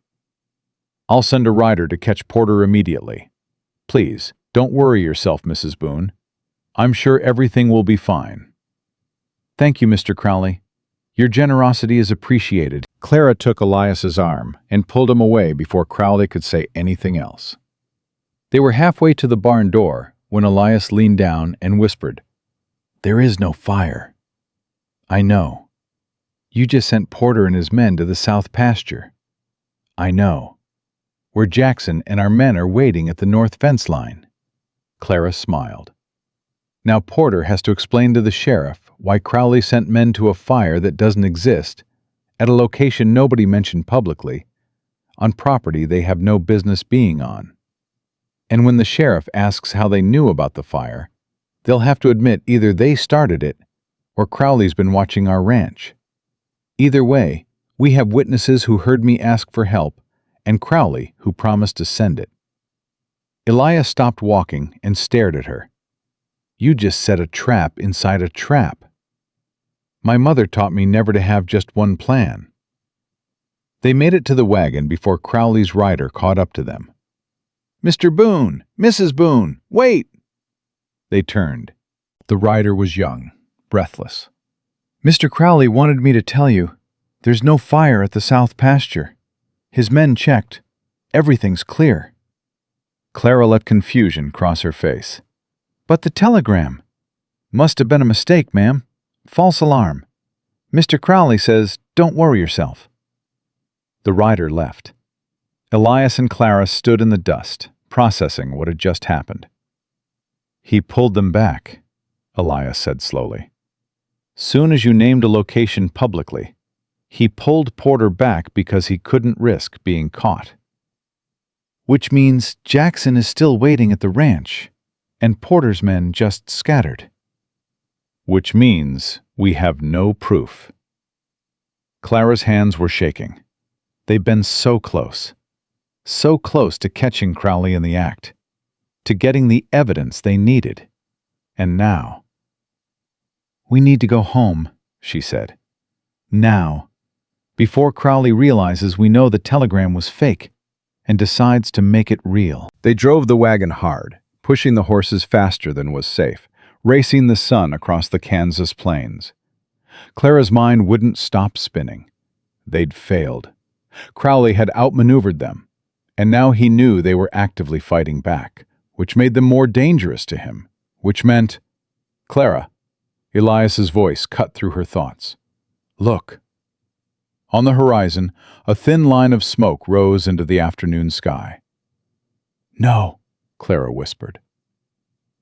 "I'll send a rider to catch Porter immediately. Please, don't worry yourself, Mrs. Boone. I'm sure everything will be fine." "Thank you, Mr. Crowley. Your generosity is appreciated." Clara took Elias's arm and pulled him away before Crowley could say anything else. They were halfway to the barn door when Elias leaned down and whispered, "There is no fire." "I know. You just sent Porter and his men to the south pasture." "I know. Where Jackson and our men are waiting at the north fence line." Clara smiled. "Now Porter has to explain to the sheriff why Crowley sent men to a fire that doesn't exist, at a location nobody mentioned publicly, on property they have no business being on. And when the sheriff asks how they knew about the fire, they'll have to admit either they started it or Crowley's been watching our ranch. Either way, we have witnesses who heard me ask for help and Crowley who promised to send it." Elias stopped walking and stared at her. "You just set a trap inside a trap. My mother taught me never to have just one plan." They made it to the wagon before Crowley's rider caught up to them. "Mr. Boone! Mrs. Boone! Wait!" They turned. The rider was young, breathless. "Mr. Crowley wanted me to tell you, there's no fire at the south pasture. His men checked. Everything's clear." Clara let confusion cross her face. "But the telegram." "Must have been a mistake, ma'am. False alarm. Mr. Crowley says, don't worry yourself." The rider left. Elias and Clara stood in the dust, processing what had just happened. "He pulled them back," Elias said slowly. "Soon as you named a location publicly, he pulled Porter back because he couldn't risk being caught." "Which means Jackson is still waiting at the ranch, and Porter's men just scattered." "Which means we have no proof." Clara's hands were shaking. They'd been so close to catching Crowley in the act, to getting the evidence they needed. And now... "We need to go home," she said. "Now. Before Crowley realizes we know the telegram was fake and decides to make it real." They drove the wagon hard, pushing the horses faster than was safe, racing the sun across the Kansas plains. Clara's mind wouldn't stop spinning. They'd failed. Crowley had outmaneuvered them, and now he knew they were actively fighting back, which made them more dangerous to him, which meant... "Clara," Elias's voice cut through her thoughts. "Look." On the horizon, a thin line of smoke rose into the afternoon sky. "No," Clara whispered.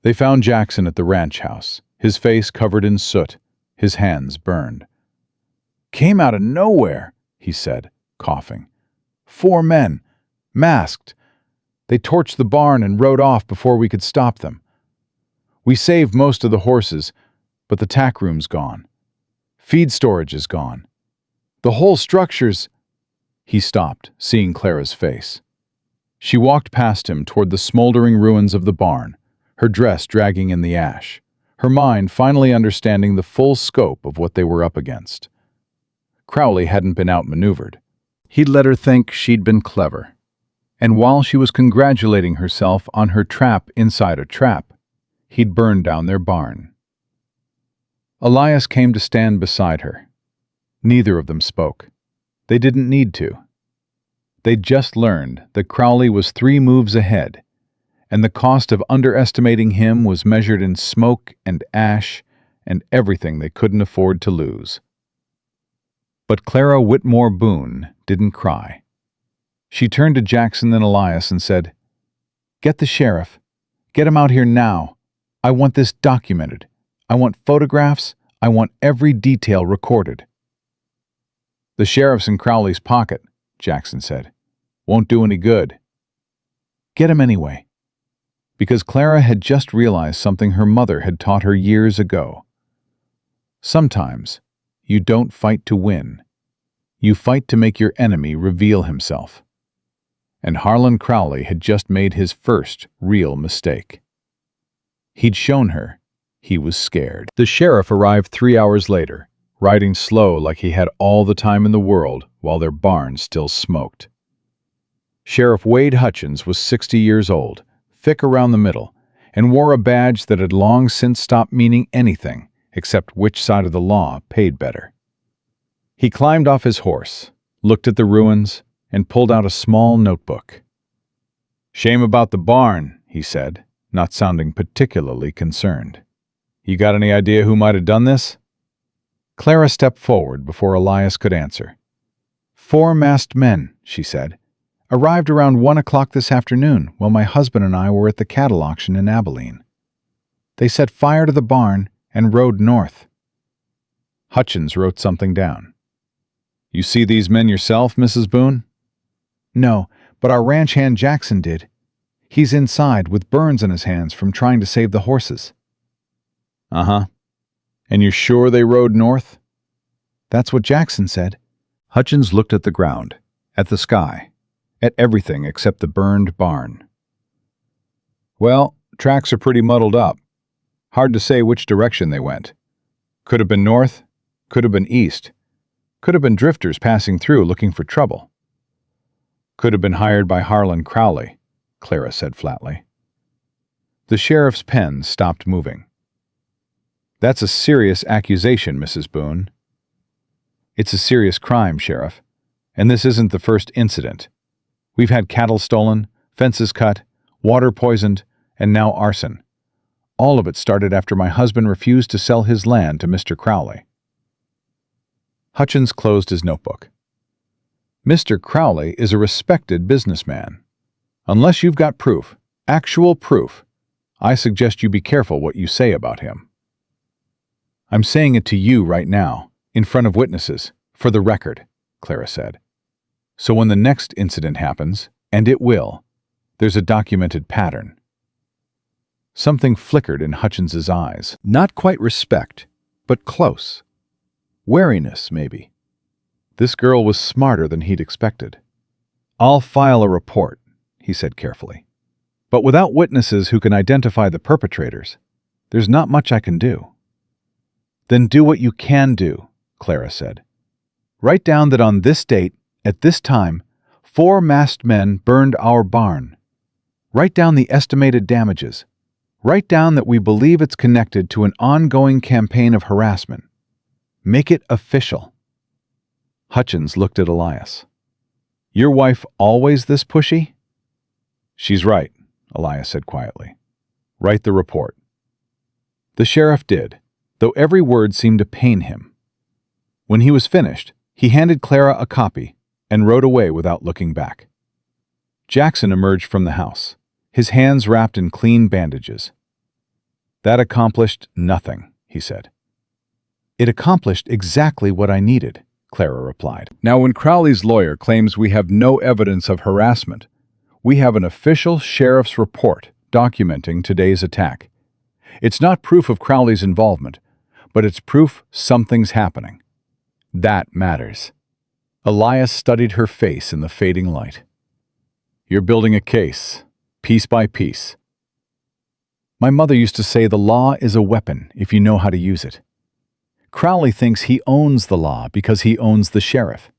They found Jackson at the ranch house, his face covered in soot, his hands burned. "Came out of nowhere," he said, coughing. 4 men, masked. They torched the barn and rode off before we could stop them. We saved most of the horses, but the tack room's gone. Feed storage is gone. The whole structure's..." He stopped, seeing Clara's face. She walked past him toward the smoldering ruins of the barn, her dress dragging in the ash, her mind finally understanding the full scope of what they were up against. Crowley hadn't been outmaneuvered. He'd let her think she'd been clever. And while she was congratulating herself on her trap inside a trap, he'd burned down their barn. Elias came to stand beside her. Neither of them spoke. They didn't need to. They'd just learned that Crowley was 3 moves ahead, and the cost of underestimating him was measured in smoke and ash and everything they couldn't afford to lose. But Clara Whitmore Boone didn't cry. She turned to Jackson and Elias and said, "Get the sheriff. Get him out here now. I want this documented. I want photographs. I want every detail recorded." "The sheriff's in Crowley's pocket," Jackson said. "Won't do any good." "Get him anyway." Because Clara had just realized something her mother had taught her years ago. Sometimes you don't fight to win. You fight to make your enemy reveal himself. And Harlan Crowley had just made his first real mistake. He'd shown her he was scared. The sheriff arrived 3 hours later, riding slow like he had all the time in the world while their barn still smoked. Sheriff Wade Hutchins was 60 years old, thick around the middle, and wore a badge that had long since stopped meaning anything except which side of the law paid better. He climbed off his horse, looked at the ruins, and pulled out a small notebook. "Shame about the barn," he said, not sounding particularly concerned. "You got any idea who might have done this?" Clara stepped forward before Elias could answer. 4 masked men," she said, "arrived around 1 o'clock this afternoon while my husband and I were at the cattle auction in Abilene. They set fire to the barn and rode north." Hutchins wrote something down. "You see these men yourself, Mrs. Boone?" "No, but our ranch hand Jackson did. He's inside with burns on his hands from trying to save the horses." "Uh-huh. And you're sure they rode north?" "That's what Jackson said." Hutchins looked at the ground, at the sky, at everything except the burned barn. "Well, tracks are pretty muddled up. Hard to say which direction they went. Could have been north, could have been east, could have been drifters passing through looking for trouble. Could have been hired by Harlan Crowley," Clara said flatly. The sheriff's pen stopped moving. "That's a serious accusation, Mrs. Boone." "It's a serious crime, Sheriff, and this isn't the first incident. We've had cattle stolen, fences cut, water poisoned, and now arson. All of it started after my husband refused to sell his land to Mr. Crowley." Hutchins closed his notebook. "Mr. Crowley is a respected businessman. Unless you've got proof, actual proof, I suggest you be careful what you say about him." "I'm saying it to you right now, in front of witnesses, for the record," Clara said. "So when the next incident happens, and it will, there's a documented pattern." Something flickered in Hutchins's eyes. Not quite respect, but close. Wariness, maybe. This girl was smarter than he'd expected. "I'll file a report," he said carefully. "But without witnesses who can identify the perpetrators, there's not much I can do." "Then do what you can do," Clara said. "Write down that on this date, at this time, 4 masked men burned our barn. Write down the estimated damages. Write down that we believe it's connected to an ongoing campaign of harassment. Make it official." Hutchins looked at Elias. "Your wife always this pushy?" "She's right," Elias said quietly. "Write the report." The sheriff did, though every word seemed to pain him. When he was finished, he handed Clara a copy and rode away without looking back. Jackson emerged from the house, his hands wrapped in clean bandages. "That accomplished nothing," he said. "It accomplished exactly what I needed," Clara replied. "Now, when Crowley's lawyer claims we have no evidence of harassment, we have an official sheriff's report documenting today's attack. It's not proof of Crowley's involvement, but it's proof something's happening. That matters." Elias studied her face in the fading light. "You're building a case, piece by piece." My mother used to say the law is a weapon if you know how to use it. Crowley thinks he owns the law because he owns the sheriff.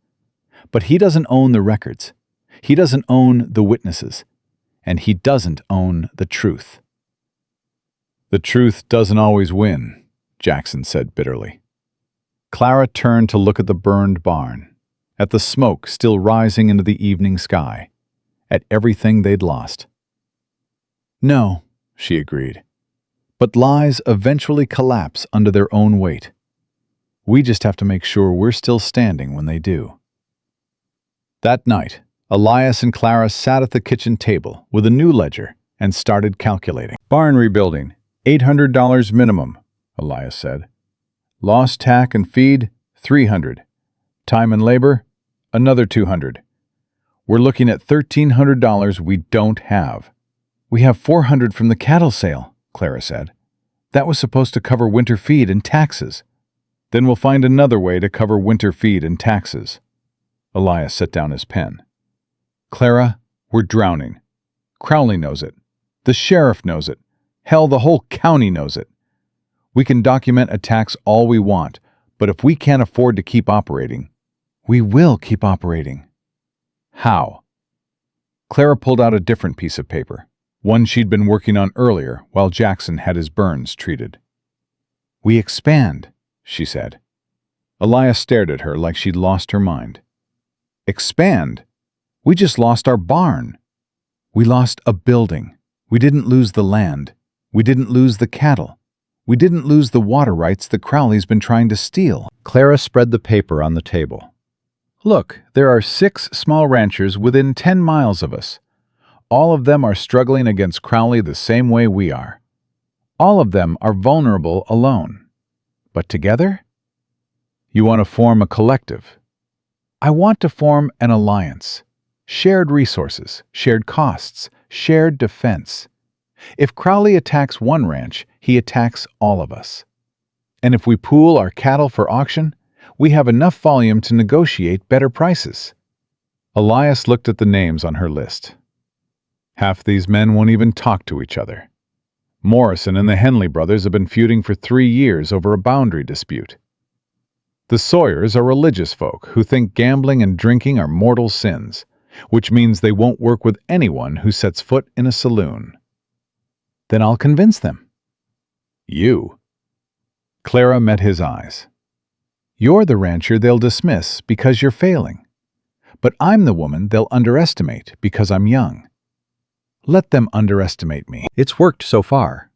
But he doesn't own the records. He doesn't own the witnesses. And he doesn't own the truth. The truth doesn't always win, Jackson said bitterly. Clara turned to look at the burned barn, at the smoke still rising into the evening sky, at everything they'd lost. No, she agreed. But lies eventually collapse under their own weight. We just have to make sure we're still standing when they do. That night, Elias and Clara sat at the kitchen table with a new ledger and started calculating. Barn rebuilding, $800 minimum, Elias said. Lost tack and feed, $300. Time and labor, another $200. We're looking at $1,300 we don't have. We have $400 from the cattle sale, Clara said. That was supposed to cover winter feed and taxes. Then we'll find another way to cover winter feed and taxes. Elias set down his pen. Clara, we're drowning. Crowley knows it. The sheriff knows it. Hell, the whole county knows it. We can document attacks all we want, but if we can't afford to keep operating, we will keep operating. How? Clara pulled out a different piece of paper, one she'd been working on earlier while Jackson had his burns treated. We expand, she said. Elias stared at her like she'd lost her mind. Expand? We just lost our barn. We lost a building. We didn't lose the land. We didn't lose the cattle. We didn't lose the water rights that Crowley's been trying to steal. Clara spread the paper on the table. Look, there are 6 small ranchers within 10 miles of us. All of them are struggling against Crowley the same way we are. All of them are vulnerable alone. But together? You want to form a collective. I want to form an alliance. Shared resources, shared costs, shared defense. If Crowley attacks one ranch, he attacks all of us. And if we pool our cattle for auction, we have enough volume to negotiate better prices. Elias looked at the names on her list. Half these men won't even talk to each other. Morrison and the Henley brothers have been feuding for 3 years over a boundary dispute. The Sawyers are religious folk who think gambling and drinking are mortal sins, which means they won't work with anyone who sets foot in a saloon. Then I'll convince them. You. Clara met his eyes. You're the rancher they'll dismiss because you're failing. But I'm the woman they'll underestimate because I'm young. Let them underestimate me. It's worked so far.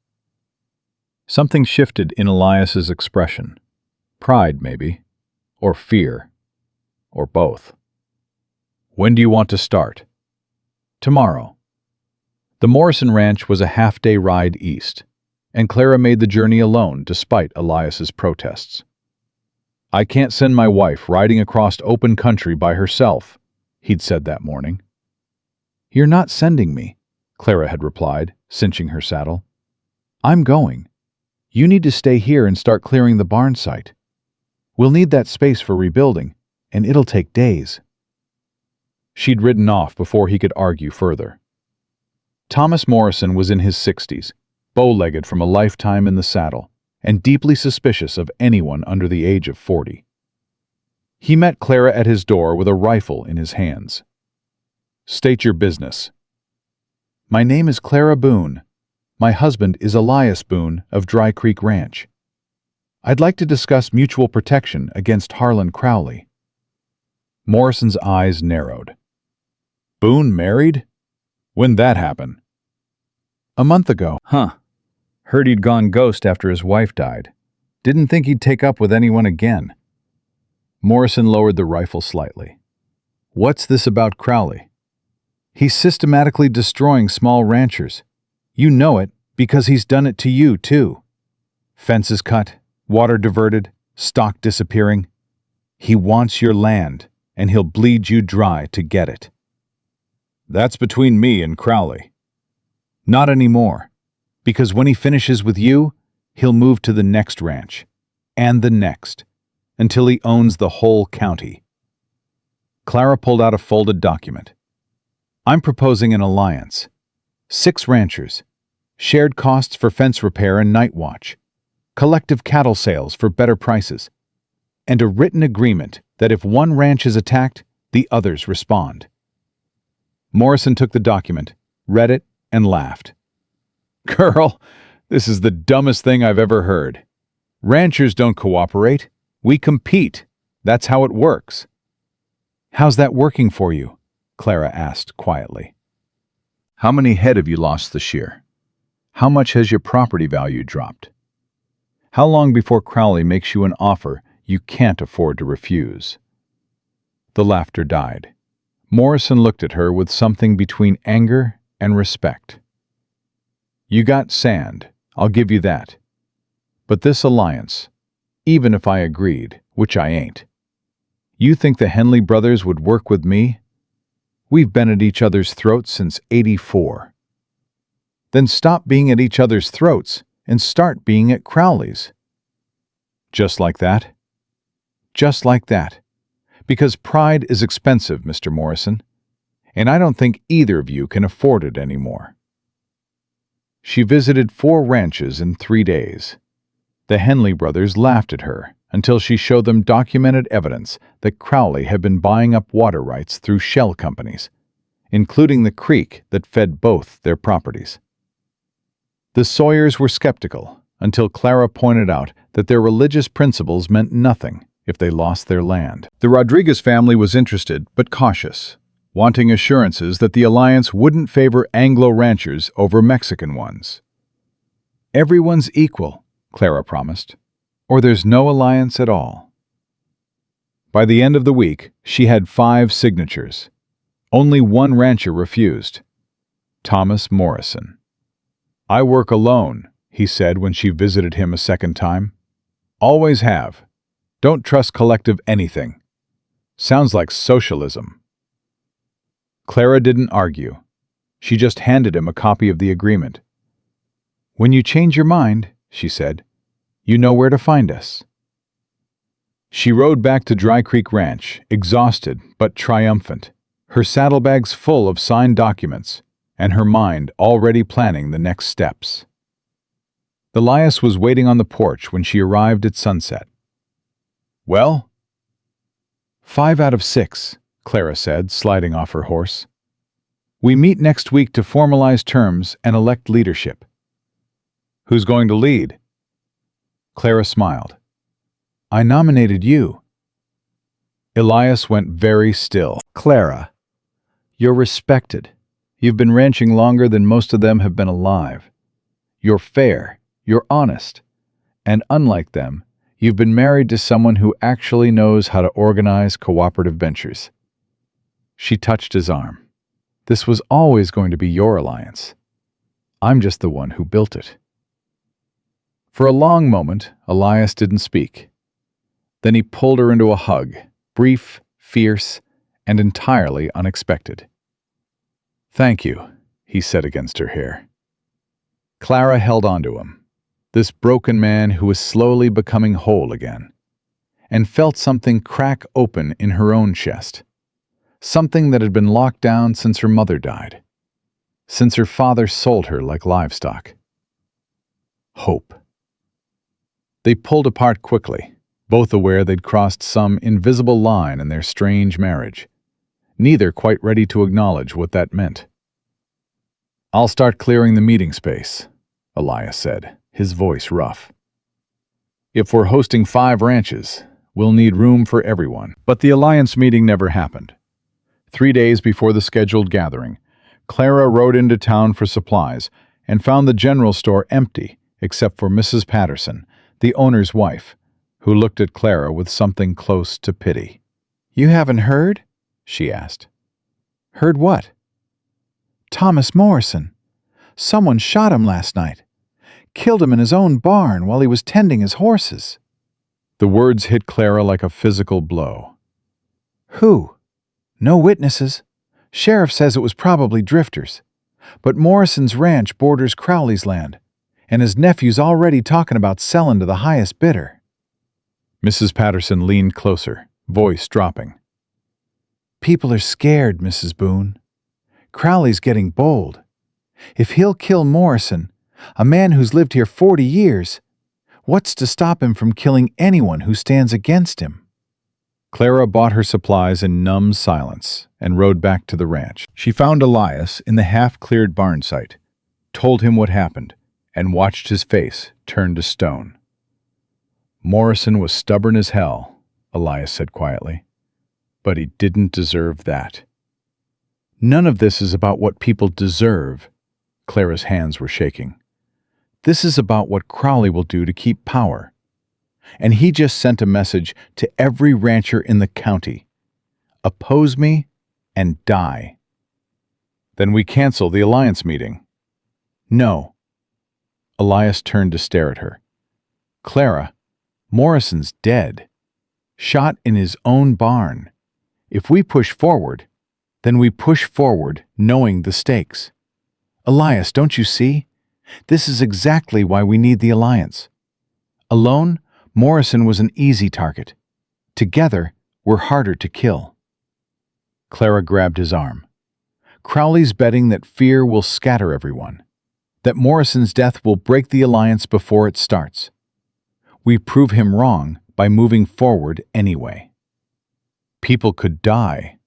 Something shifted in Elias's expression. Pride, maybe. Or fear. Or both. When do you want to start? Tomorrow. The Morrison Ranch was a half-day ride east, and Clara made the journey alone despite Elias's protests. I can't send my wife riding across open country by herself, he'd said that morning. You're not sending me, Clara had replied, cinching her saddle. I'm going. You need to stay here and start clearing the barn site. We'll need that space for rebuilding, and it'll take days. She'd ridden off before he could argue further. Thomas Morrison was in his 60s, bow-legged from a lifetime in the saddle, and deeply suspicious of anyone under the age of 40. He met Clara at his door with a rifle in his hands. State your business. My name is Clara Boone. My husband is Elias Boone of Dry Creek Ranch. I'd like to discuss mutual protection against Harlan Crowley. Morrison's eyes narrowed. Boone married? When'd that happen? A month ago. Huh. Heard he'd gone ghost after his wife died. Didn't think he'd take up with anyone again. Morrison lowered the rifle slightly. What's this about Crowley? He's systematically destroying small ranchers. You know it because he's done it to you, too. Fences cut, water diverted, stock disappearing. He wants your land, and he'll bleed you dry to get it. That's between me and Crowley. Not anymore, because when he finishes with you, he'll move to the next ranch, and the next, until he owns the whole county. Clara pulled out a folded document. I'm proposing an alliance. 6 ranchers. shared costs for fence repair and night watch, collective cattle sales for better prices, and a written agreement that if one ranch is attacked, the others respond. Morrison took the document, read it, and laughed. "Girl, this is the dumbest thing I've ever heard. Ranchers don't cooperate. We compete. That's how it works." "How's that working for you?" Clara asked quietly. "How many head have you lost this year? How much has your property value dropped? How long before Crowley makes you an offer you can't afford to refuse?" The laughter died. Morrison looked at her with something between anger and respect. "You got sand, I'll give you that. But this alliance, even if I agreed, which I ain't, you think the Henley brothers would work with me? We've been at each other's throats since '84. Then stop being at each other's throats and start being at Crowley's." "Just like that?" "Just like that. Because pride is expensive, Mr. Morrison, and I don't think either of you can afford it anymore." She visited 4 ranches in 3 days. The Henley brothers laughed at her until she showed them documented evidence that Crowley had been buying up water rights through shell companies, including the creek that fed both their properties. The Sawyers were skeptical until Clara pointed out that their religious principles meant nothing if they lost their land. The Rodriguez family was interested but cautious, wanting assurances that the alliance wouldn't favor Anglo ranchers over Mexican ones. "Everyone's equal," Clara promised, "or there's no alliance at all." By the end of the week, she had 5 signatures. Only one rancher refused: Thomas Morrison. "I work alone," he said when she visited him a second time. "Always have. Don't trust collective anything. Sounds like socialism." Clara didn't argue. She just handed him a copy of the agreement. "When you change your mind," she said, "you know where to find us." She rode back to Dry Creek Ranch, exhausted but triumphant, her saddlebags full of signed documents, and her mind already planning the next steps. Elias was waiting on the porch when she arrived at sunset. "Well?" "5 out of 6, Clara said, sliding off her horse. "We meet next week to formalize terms and elect leadership." "Who's going to lead?" Clara smiled. "I nominated you." Elias went very still. "Clara, you're respected. You've been ranching longer than most of them have been alive. You're fair, you're honest, and unlike them, you've been married to someone who actually knows how to organize cooperative ventures." She touched his arm. "This was always going to be your alliance. I'm just the one who built it." For a long moment, Elias didn't speak. Then he pulled her into a hug, brief, fierce, and entirely unexpected. "Thank you," he said against her hair. Clara held on to him, this broken man who was slowly becoming whole again, and felt something crack open in her own chest, something that had been locked down since her mother died, since her father sold her like livestock. Hope. They pulled apart quickly, both aware they'd crossed some invisible line in their strange marriage, neither quite ready to acknowledge what that meant. "I'll start clearing the meeting space," Elias said, his voice rough. "If we're hosting 5 ranches, we'll need room for everyone." But the alliance meeting never happened. 3 days before the scheduled gathering, Clara rode into town for supplies and found the general store empty except for Mrs. Patterson, the owner's wife, who looked at Clara with something close to pity. "You haven't heard?" she asked. "Heard what?" "Thomas Morrison. Someone shot him last night. Killed him in his own barn while he was tending his horses." The words hit Clara like a physical blow. "Who?" "No witnesses. Sheriff says it was probably drifters. But Morrison's ranch borders Crowley's land, and his nephew's already talking about selling to the highest bidder." Mrs. Patterson leaned closer, voice dropping. "People are scared, Mrs. Boone. Crowley's getting bold. If he'll kill Morrison, A man who's lived here 40 years. What's to stop him from killing anyone who stands against him? Clara bought her supplies in numb silence and rode back to the ranch. She found Elias in the half-cleared barn site, told him what happened, and watched his face turn to stone. Morrison was stubborn as hell, Elias said quietly, but he didn't deserve that. None of this is about what people deserve. Clara's hands were shaking. This is about what Crowley will do to keep power. And he just sent a message to every rancher in the county. Oppose me and die. Then we cancel the alliance meeting. No. Elias turned to stare at her. Clara, Morrison's dead. Shot in his own barn. If we push forward, then we push forward knowing the stakes. Elias, don't you see? This is exactly why we need the alliance. Alone, Morrison was an easy target. Together, we're harder to kill. Clara grabbed his arm. Crowley's betting that fear will scatter everyone, that Morrison's death will break the alliance before it starts. We prove him wrong by moving forward anyway. People could die.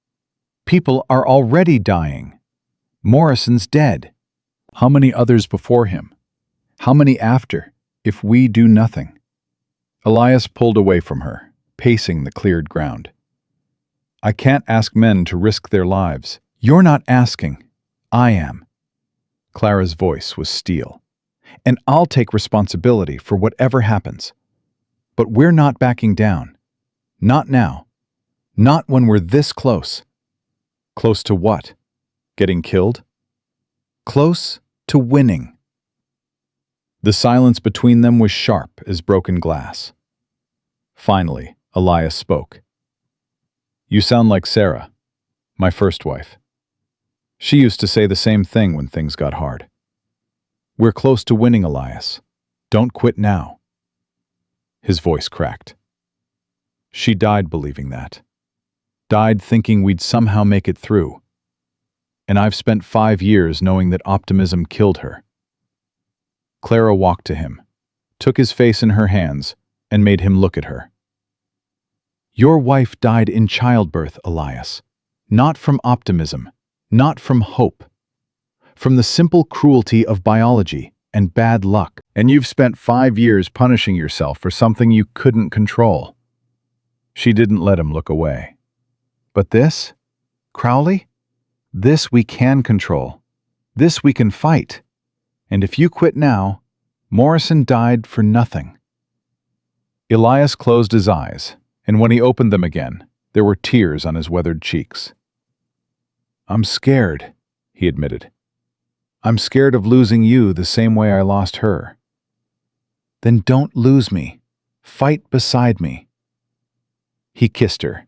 People are already dying. Morrison's dead. How many others before him? How many after, if we do nothing? Elias pulled away from her, pacing the cleared ground. I can't ask men to risk their lives. You're not asking. I am. Clara's voice was steel. And I'll take responsibility for whatever happens. But we're not backing down. Not now. Not when we're this close. Close to what? Getting killed? Close to winning. The silence between them was sharp as broken glass. Finally, Elias spoke. You sound like Sarah, my first wife. She used to say the same thing when things got hard. We're close to winning, Elias. Don't quit now. His voice cracked. She died believing that. Died thinking we'd somehow make it through. And I've spent 5 years knowing that optimism killed her. Clara walked to him, took his face in her hands, and made him look at her. Your wife died in childbirth, Elias. Not from optimism, not from hope. From the simple cruelty of biology and bad luck. And you've spent 5 years punishing yourself for something you couldn't control. She didn't let him look away. But this? Crowley? This we can control. This we can fight. And if you quit now, Morrison died for nothing. Elias closed his eyes, and when he opened them again, there were tears on his weathered cheeks. I'm scared, he admitted. I'm scared of losing you the same way I lost her. Then don't lose me. Fight beside me. He kissed her.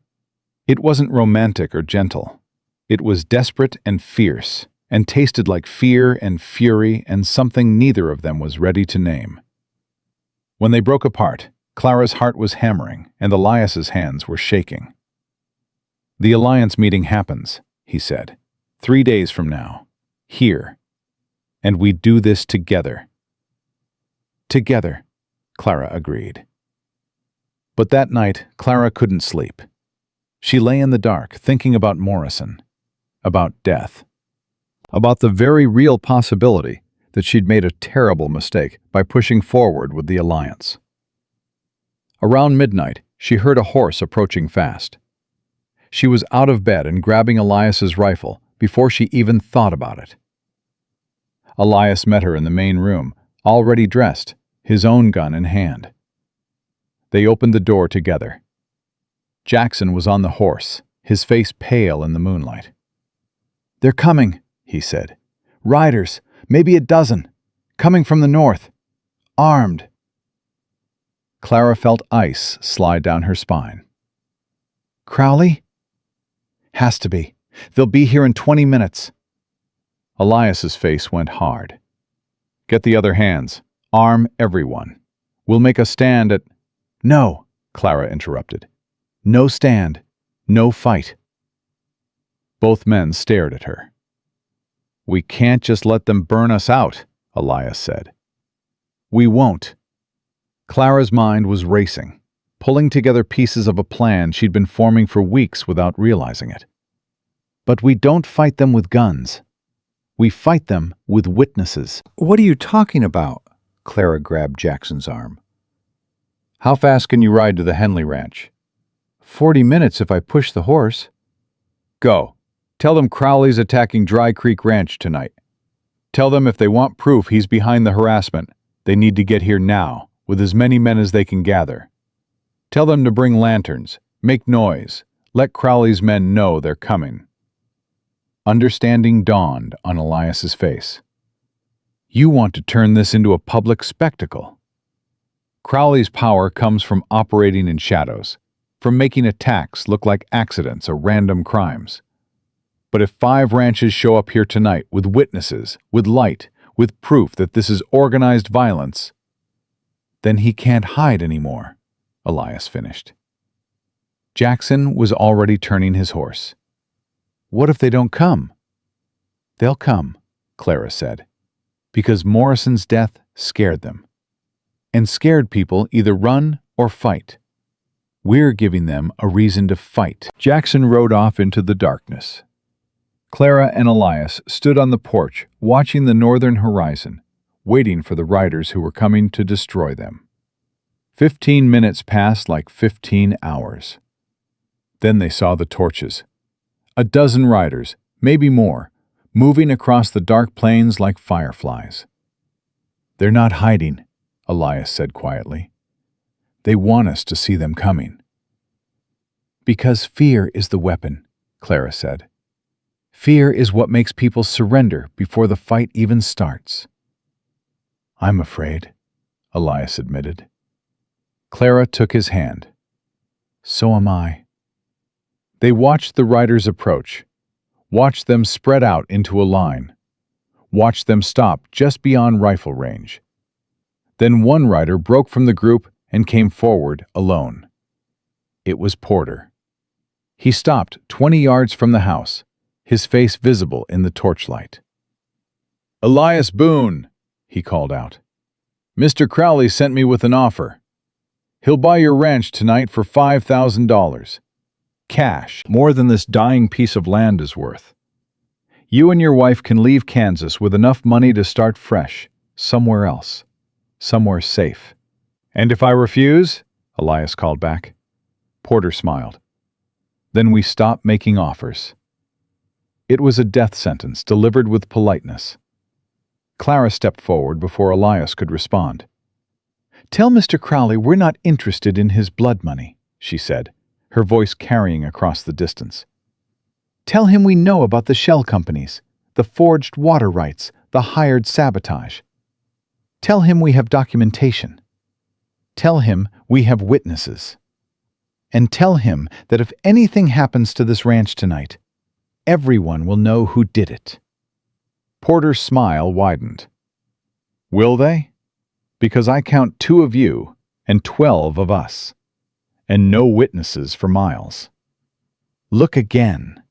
It wasn't romantic or gentle. It was desperate and fierce, and tasted like fear and fury and something neither of them was ready to name. When they broke apart, Clara's heart was hammering and Elias's hands were shaking. The alliance meeting happens, he said, 3 days from now, here. And we do this together. Together, Clara agreed. But that night, Clara couldn't sleep. She lay in the dark, thinking about Morrison, about death, about the very real possibility that she'd made a terrible mistake by pushing forward with the alliance. Around midnight, she heard a horse approaching fast. She was out of bed and grabbing Elias's rifle before she even thought about it. Elias met her in the main room, already dressed, his own gun in hand. They opened the door together. Jackson was on the horse, his face pale in the moonlight. They're coming, he said. Riders, maybe a dozen, coming from the north, armed. Clara felt ice slide down her spine. Crowley? Has to be. They'll be here in 20 minutes. Elias's face went hard. Get the other hands. Arm everyone. We'll make a stand at... No, Clara interrupted. No stand. No fight. Both men stared at her. We can't just let them burn us out, Elias said. We won't. Clara's mind was racing, pulling together pieces of a plan she'd been forming for weeks without realizing it. But we don't fight them with guns. We fight them with witnesses. What are you talking about? Clara grabbed Jackson's arm. How fast can you ride to the Henley Ranch? 40 minutes if I push the horse. Go. Tell them Crowley's attacking Dry Creek Ranch tonight. Tell them if they want proof he's behind the harassment, they need to get here now, with as many men as they can gather. Tell them to bring lanterns, make noise, let Crowley's men know they're coming. Understanding dawned on Elias's face. You want to turn this into a public spectacle. Crowley's power comes from operating in shadows, from making attacks look like accidents or random crimes. But if 5 ranches show up here tonight with witnesses, with light, with proof that this is organized violence, then he can't hide anymore, Elias finished. Jackson was already turning his horse. What if they don't come? They'll come, Clara said, because Morrison's death scared them. And scared people either run or fight. We're giving them a reason to fight. Jackson rode off into the darkness. Clara and Elias stood on the porch, watching the northern horizon, waiting for the riders who were coming to destroy them. 15 minutes passed like 15 hours. Then they saw the torches. A dozen riders, maybe more, moving across the dark plains like fireflies. They're not hiding, Elias said quietly. They want us to see them coming. Because fear is the weapon, Clara said. Fear is what makes people surrender before the fight even starts. I'm afraid, Elias admitted. Clara took his hand. So am I. They watched the riders approach, watched them spread out into a line, watched them stop just beyond rifle range. Then one rider broke from the group and came forward alone. It was Porter. He stopped 20 yards from the house, his face visible in the torchlight. Elias Boone, he called out. Mr. Crowley sent me with an offer. He'll buy your ranch tonight for $5,000. Cash, more than this dying piece of land is worth. You and your wife can leave Kansas with enough money to start fresh, somewhere else, somewhere safe. And if I refuse? Elias called back. Porter smiled. Then we stop making offers. It was a death sentence delivered with politeness. Clara stepped forward before Elias could respond. Tell Mr. Crowley we're not interested in his blood money, she said, her voice carrying across the distance. Tell him we know about the shell companies, the forged water rights, the hired sabotage. Tell him we have documentation. Tell him we have witnesses. And tell him that if anything happens to this ranch tonight, everyone will know who did it. Porter's smile widened. Will they? Because I count 2 of you and 12 of us, and no witnesses for miles. Look again.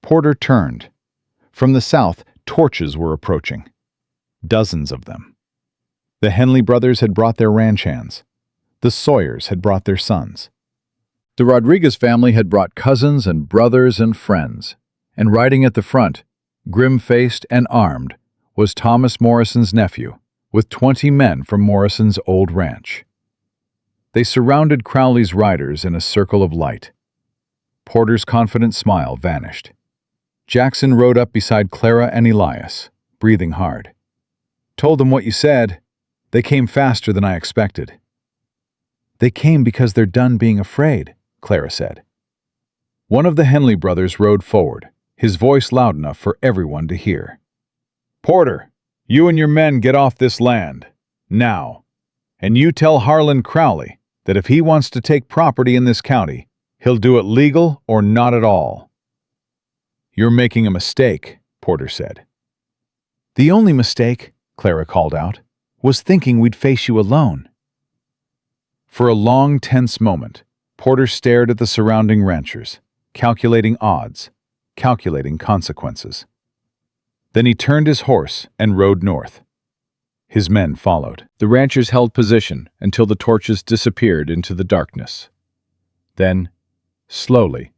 Porter turned. From the south, torches were approaching. Dozens of them. The Henley brothers had brought their ranch hands. The Sawyers had brought their sons. The Rodriguez family had brought cousins and brothers and friends, and riding at the front, grim-faced and armed, was Thomas Morrison's nephew, with 20 men from Morrison's old ranch. They surrounded Crowley's riders in a circle of light. Porter's confident smile vanished. Jackson rode up beside Clara and Elias, breathing hard. Told them what you said. They came faster than I expected. They came because they're done being afraid, Clara said. One of the Henley brothers rode forward, his voice loud enough for everyone to hear. Porter, you and your men get off this land, now. And you tell Harlan Crowley that if he wants to take property in this county, he'll do it legal or not at all. You're making a mistake, Porter said. The only mistake, Clara called out, was thinking we'd face you alone. For a long, tense moment, Porter stared at the surrounding ranchers, calculating odds, calculating consequences. Then he turned his horse and rode north. His men followed. The ranchers held position until the torches disappeared into the darkness. Then, slowly,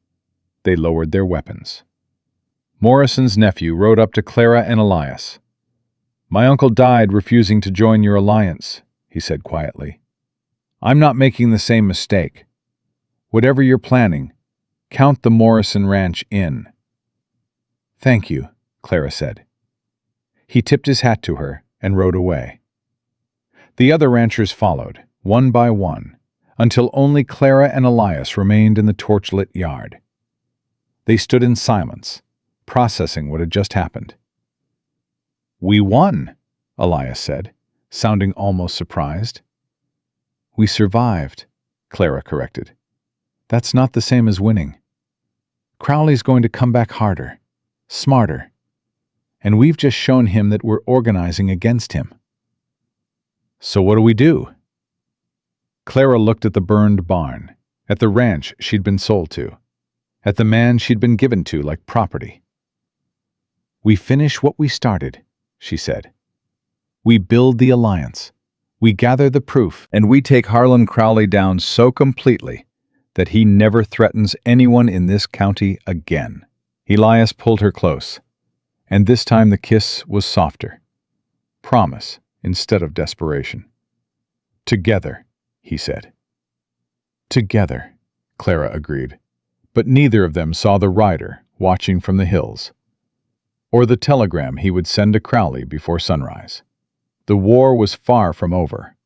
they lowered their weapons. Morrison's nephew rode up to Clara and Elias. "My uncle died refusing to join your alliance," he said quietly. "I'm not making the same mistake. Whatever you're planning, count the Morrison Ranch in." "Thank you," Clara said. He tipped his hat to her and rode away. The other ranchers followed, one by one, until only Clara and Elias remained in the torchlit yard. They stood in silence, processing what had just happened. "We won," Elias said, sounding almost surprised. "We survived," Clara corrected. "That's not the same as winning. Crowley's going to come back harder, smarter, and we've just shown him that we're organizing against him." "So what do we do?" Clara looked at the burned barn, at the ranch she'd been sold to, at the man she'd been given to like property. "We finish what we started," she said. "We build the alliance. We gather the proof, and we take Harlan Crowley down so completely that he never threatens anyone in this county again." Elias pulled her close, and this time the kiss was softer. Promise instead of desperation. "Together," he said. "Together," Clara agreed, but neither of them saw the rider watching from the hills, or the telegram he would send to Crowley before sunrise. The war was far from over.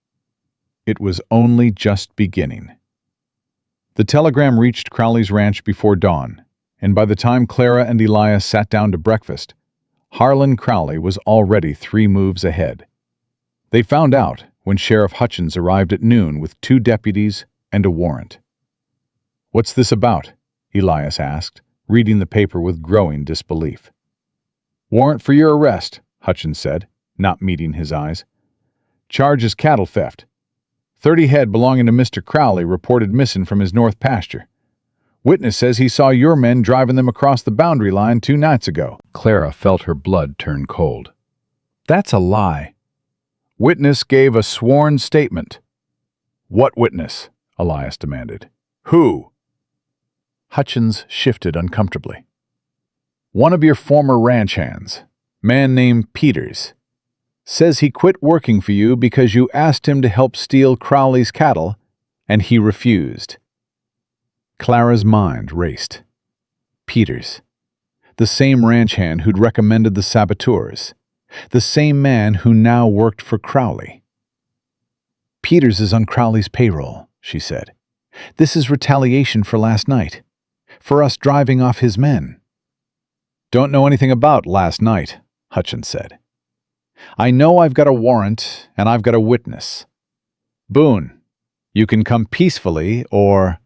It was only just beginning. The telegram reached Crowley's ranch before dawn, and by the time Clara and Elias sat down to breakfast, Harlan Crowley was already 3 moves ahead. They found out when Sheriff Hutchins arrived at noon with 2 deputies and a warrant. "What's this about?" Elias asked, reading the paper with growing disbelief. "Warrant for your arrest," Hutchins said, not meeting his eyes. "Charge is cattle theft. 30 head belonging to Mr. Crowley reported missing from his north pasture. Witness says he saw your men driving them across the boundary line 2 nights ago." Clara felt her blood turn cold. "That's a lie." "Witness gave a sworn statement." "What witness?" Elias demanded. "Who?" Hutchins shifted uncomfortably. "One of your former ranch hands, man named Peters, says he quit working for you because you asked him to help steal Crowley's cattle, and he refused." Clara's mind raced. Peters, the same ranch hand who'd recommended the saboteurs, the same man who now worked for Crowley. "Peters is on Crowley's payroll," she said. "This is retaliation for last night, for us driving off his men." "Don't know anything about last night," Hutchins said. "I know I've got a warrant and I've got a witness. Boone, you can come peacefully or—"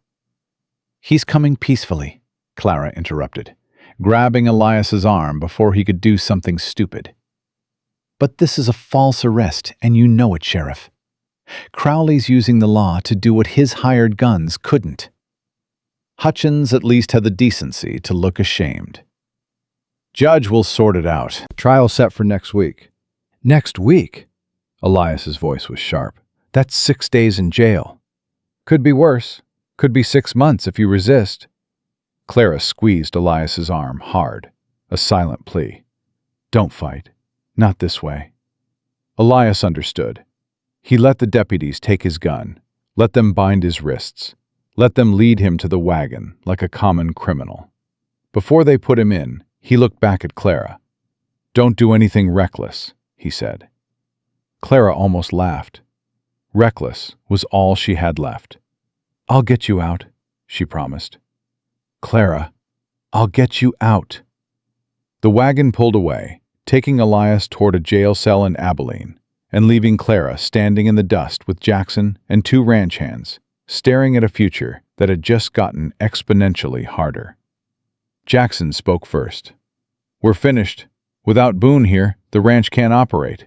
"He's coming peacefully," Clara interrupted, grabbing Elias's arm before he could do something stupid. "But this is a false arrest, and you know it, Sheriff. Crowley's using the law to do what his hired guns couldn't." Hutchins at least had the decency to look ashamed. "Judge will sort it out. Trial set for next week." "Next week?" Elias's voice was sharp. "That's 6 days in jail." "Could be worse. Could be 6 months if you resist." Clara squeezed Elias's arm hard, a silent plea. "Don't fight. Not this way." Elias understood. He let the deputies take his gun, let them bind his wrists, let them lead him to the wagon like a common criminal. Before they put him in, he looked back at Clara. "Don't do anything reckless," he said. Clara almost laughed. Reckless was all she had left. "I'll get you out," she promised. "Clara, I'll get you out." The wagon pulled away, taking Elias toward a jail cell in Abilene, and leaving Clara standing in the dust with Jackson and 2 ranch hands, staring at a future that had just gotten exponentially harder. Jackson spoke first. "We're finished. Without Boone here, the ranch can't operate.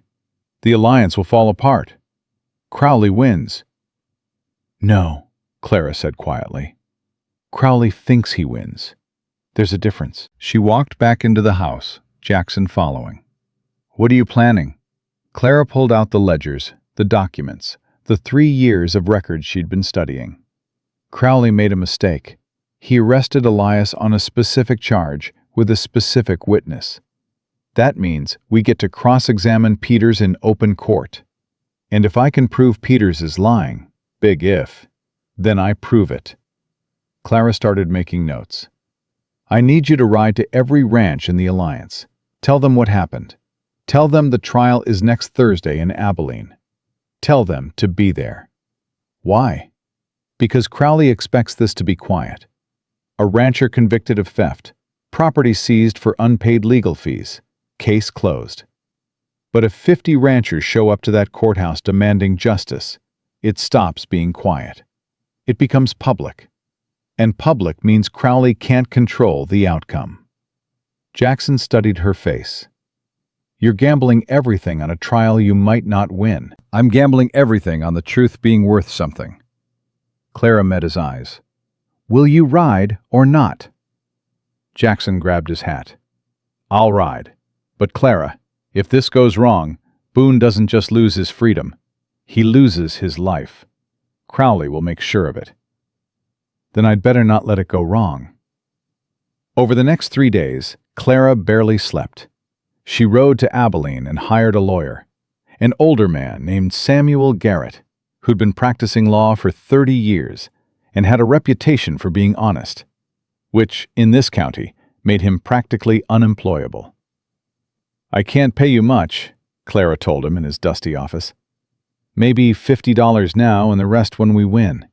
The alliance will fall apart. Crowley wins." "No," Clara said quietly. "Crowley thinks he wins. There's a difference." She walked back into the house, Jackson following. "What are you planning?" Clara pulled out the ledgers, the documents, the 3 years of records she'd been studying. Crowley made a mistake. He arrested Elias on a specific charge with a specific witness. That means we get to cross-examine Peters in open court. And if I can prove Peters is lying, big if, then I prove it. Clara started making notes. I need you to ride to every ranch in the Alliance. Tell them what happened. Tell them the trial is next Thursday in Abilene. Tell them to be there. Why? Because Crowley expects this to be quiet. A rancher convicted of theft, property seized for unpaid legal fees, case closed. But if 50 ranchers show up to that courthouse demanding justice, it stops being quiet. It becomes public. And public means Crowley can't control the outcome. Jackson studied her face. You're gambling everything on a trial you might not win. I'm gambling everything on the truth being worth something. Clara met his eyes. Will you ride or not? Jackson grabbed his hat. I'll ride. But Clara, if this goes wrong, Boone doesn't just lose his freedom. He loses his life. Crowley will make sure of it. Then I'd better not let it go wrong. Over the next 3 days, Clara barely slept. She rode to Abilene and hired a lawyer, an older man named Samuel Garrett, who'd been practicing law for 30 years and had a reputation for being honest, which, in this county, made him practically unemployable. I can't pay you much, Clara told him in his dusty office. Maybe $50 now and the rest when we win.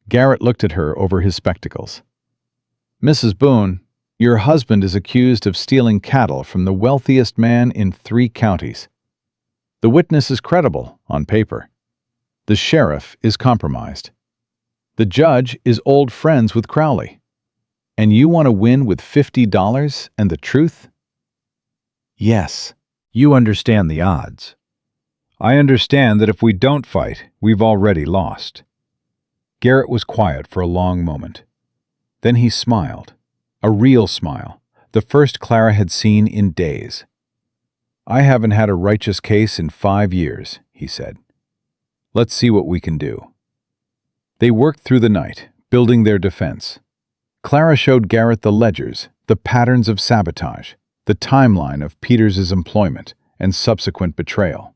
Garrett looked at her over his spectacles. Mrs. Boone, your husband is accused of stealing cattle from the wealthiest man in 3 counties. The witness is credible, on paper. The sheriff is compromised. The judge is old friends with Crowley. And you want to win with $50 and the truth? Yes, you understand the odds. I understand that if we don't fight, we've already lost. Garrett was quiet for a long moment. Then he smiled. A real smile, the first Clara had seen in days. I haven't had a righteous case in 5 years, he said. Let's see what we can do. They worked through the night, building their defense. Clara showed Garrett the ledgers, the patterns of sabotage, the timeline of Peters's employment and subsequent betrayal.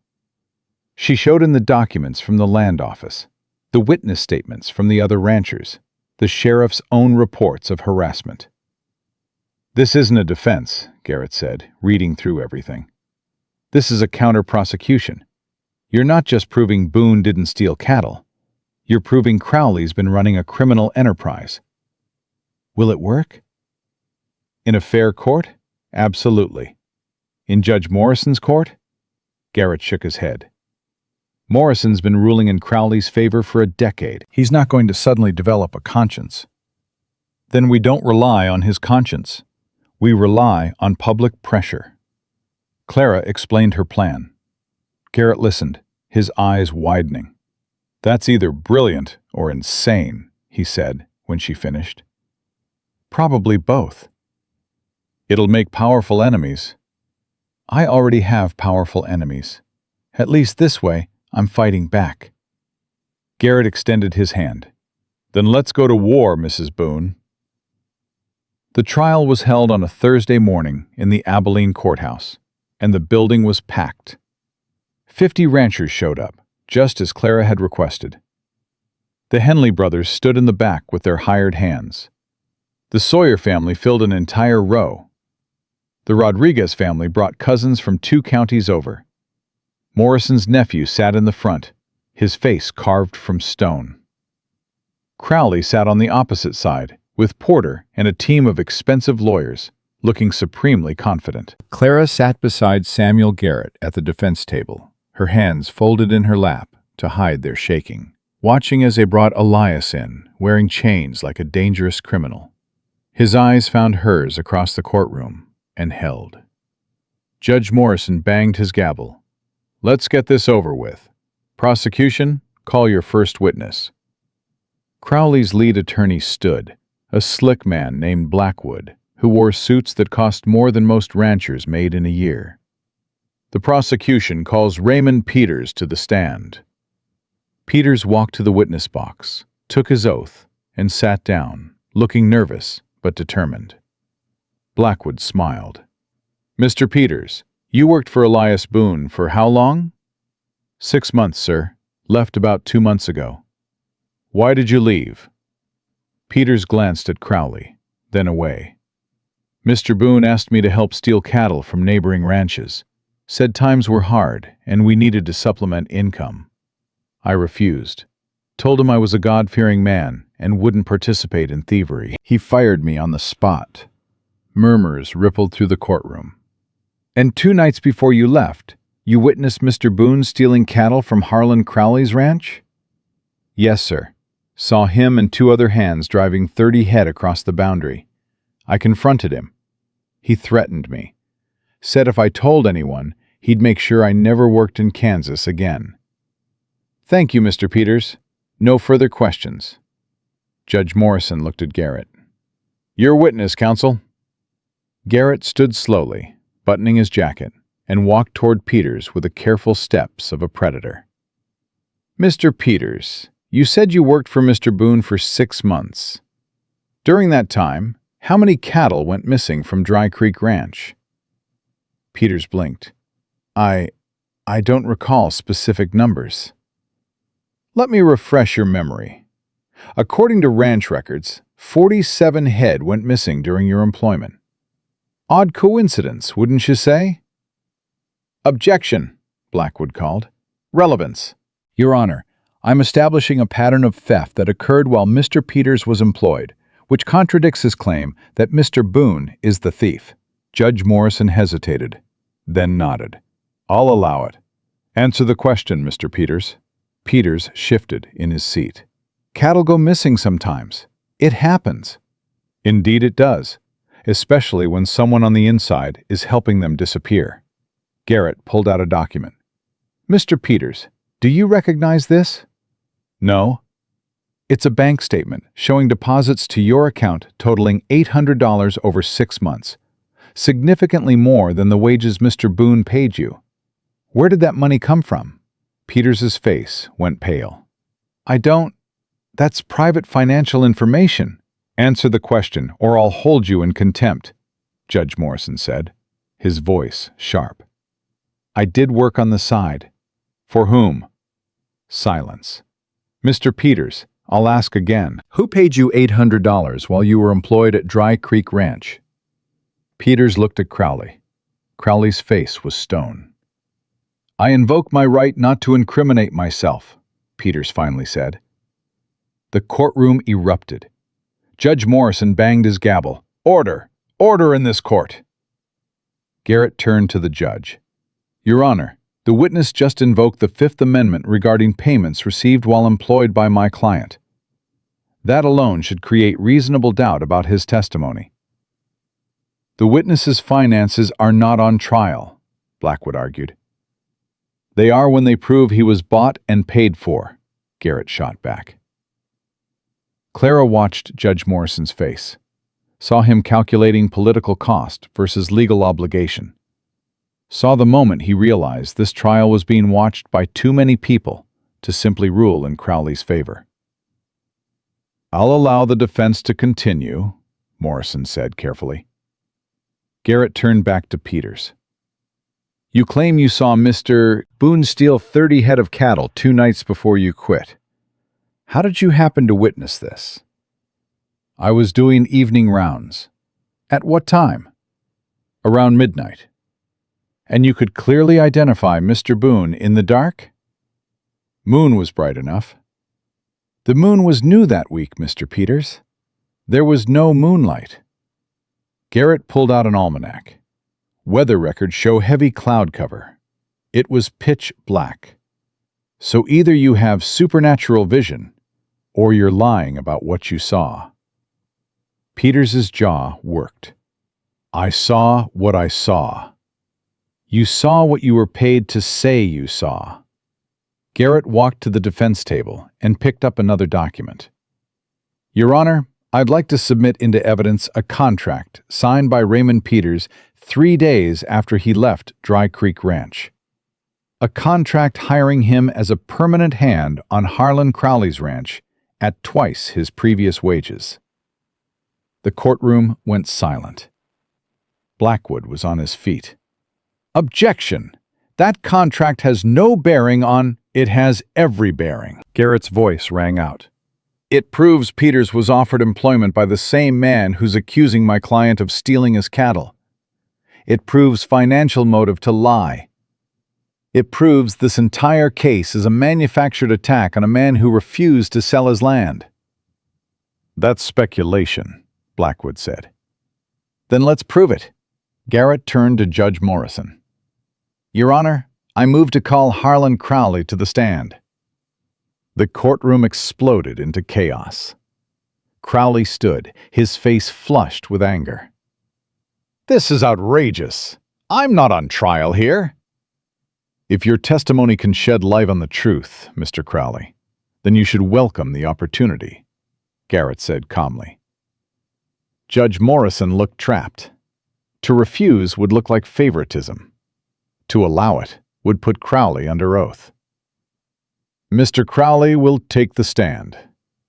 She showed him the documents from the land office, the witness statements from the other ranchers, the sheriff's own reports of harassment. This isn't a defense, Garrett said, reading through everything. This is a counter-prosecution. You're not just proving Boone didn't steal cattle. You're proving Crowley's been running a criminal enterprise. Will it work? In a fair court? Absolutely. In Judge Morrison's court? Garrett shook his head. Morrison's been ruling in Crowley's favor for a decade. He's not going to suddenly develop a conscience. Then we don't rely on his conscience. We rely on public pressure. Clara explained her plan. Garrett listened, his eyes widening. That's either brilliant or insane, he said when she finished. Probably both. It'll make powerful enemies. I already have powerful enemies. At least this way, I'm fighting back. Garrett extended his hand. Then let's go to war, Mrs. Boone. The trial was held on a Thursday morning in the Abilene courthouse, and the building was packed. 50 ranchers showed up, just as Clara had requested. The Henley brothers stood in the back with their hired hands. The Sawyer family filled an entire row. The Rodriguez family brought cousins from 2 counties over. Morrison's nephew sat in the front, his face carved from stone. Crowley sat on the opposite side, with Porter and a team of expensive lawyers, looking supremely confident. Clara sat beside Samuel Garrett at the defense table, her hands folded in her lap to hide their shaking, watching as they brought Elias in, wearing chains like a dangerous criminal. His eyes found hers across the courtroom and held. Judge Morrison banged his gavel. Let's get this over with. Prosecution, call your first witness. Crowley's lead attorney stood, a slick man named Blackwood, who wore suits that cost more than most ranchers made in a year. The prosecution calls Raymond Peters to the stand. Peters walked to the witness box, took his oath, and sat down, looking nervous but determined. Blackwood smiled. Mr. Peters, you worked for Elias Boone for how long? 6 months, sir. Left about 2 months ago. Why did you leave? Peters glanced at Crowley, then away. Mr. Boone asked me to help steal cattle from neighboring ranches. Said times were hard and we needed to supplement income. I refused. Told him I was a God-fearing man and wouldn't participate in thievery. He fired me on the spot. Murmurs rippled through the courtroom. And 2 nights before you left, you witnessed Mr. Boone stealing cattle from Harlan Crowley's ranch? Yes, sir. Saw him and 2 other hands driving 30 head across the boundary. I confronted him. He threatened me. Said if I told anyone, he'd make sure I never worked in Kansas again. Thank you, Mr. Peters. No further questions. Judge Morrison looked at Garrett. Your witness, counsel. Garrett stood slowly, buttoning his jacket, and walked toward Peters with the careful steps of a predator. Mr. Peters, you said you worked for Mr. Boone for 6 months. During that time, how many cattle went missing from Dry Creek Ranch? Peters blinked. I don't recall specific numbers. Let me refresh your memory. According to ranch records, 47 head went missing during your employment. Odd coincidence, wouldn't you say? Objection, Blackwood called. Relevance. Your Honor, I'm establishing a pattern of theft that occurred while Mr. Peters was employed, which contradicts his claim that Mr. Boone is the thief. Judge Morrison hesitated, then nodded. I'll allow it. Answer the question, Mr. Peters. Peters shifted in his seat. Cattle go missing sometimes. It happens. Indeed it does, especially when someone on the inside is helping them disappear. Garrett pulled out a document. Mr. Peters, do you recognize this? No. It's a bank statement showing deposits to your account totaling $800 over 6 months, significantly more than the wages Mr. Boone paid you. Where did that money come from? Peters's face went pale. That's private financial information. Answer the question, or I'll hold you in contempt, Judge Morrison said, his voice sharp. I did work on the side. For whom? Silence. Mr. Peters, I'll ask again. Who paid you $800 while you were employed at Dry Creek Ranch? Peters looked at Crowley. Crowley's face was stone. I invoke my right not to incriminate myself, Peters finally said. The courtroom erupted. Judge Morrison banged his gavel. Order! Order in this court! Garrett turned to the judge. Your Honor, the witness just invoked the Fifth Amendment regarding payments received while employed by my client. That alone should create reasonable doubt about his testimony. The witness's finances are not on trial, Blackwood argued. They are when they prove he was bought and paid for, Garrett shot back. Clara watched Judge Morrison's face, saw him calculating political cost versus legal obligation, saw the moment he realized this trial was being watched by too many people to simply rule in Crowley's favor. I'll allow the defense to continue, Morrison said carefully. Garrett turned back to Peters. You claim you saw Mr. Boone steal 30 head of cattle 2 nights before you quit. How did you happen to witness this? I was doing evening rounds. At what time? Around midnight. And you could clearly identify Mr. Boone in the dark? Moon was bright enough. The moon was new that week, Mr. Peters. There was no moonlight. Garrett pulled out an almanac. Weather records show heavy cloud cover. It was pitch black. So either you have supernatural vision, or you're lying about what you saw. Peters's jaw worked. I saw what I saw. You saw what you were paid to say you saw. Garrett walked to the defense table and picked up another document. Your Honor, I'd like to submit into evidence a contract signed by Raymond Peters 3 days after he left Dry Creek Ranch. A contract hiring him as a permanent hand on Harlan Crowley's ranch at twice his previous wages. The courtroom went silent. Blackwood was on his feet. "Objection! That contract has no bearing on—" "It has every bearing," Garrett's voice rang out. "It proves Peters was offered employment by the same man who's accusing my client of stealing his cattle. It proves financial motive to lie. It proves this entire case is a manufactured attack on a man who refused to sell his land." "That's speculation," Blackwood said. "Then let's prove it." Garrett turned to Judge Morrison. "Your Honor, I move to call Harlan Crowley to the stand." The courtroom exploded into chaos. Crowley stood, his face flushed with anger. "This is outrageous. I'm not on trial here." "If your testimony can shed light on the truth, Mr. Crowley, then you should welcome the opportunity," Garrett said calmly. Judge Morrison looked trapped. To refuse would look like favoritism. To allow it would put Crowley under oath. "Mr. Crowley will take the stand,"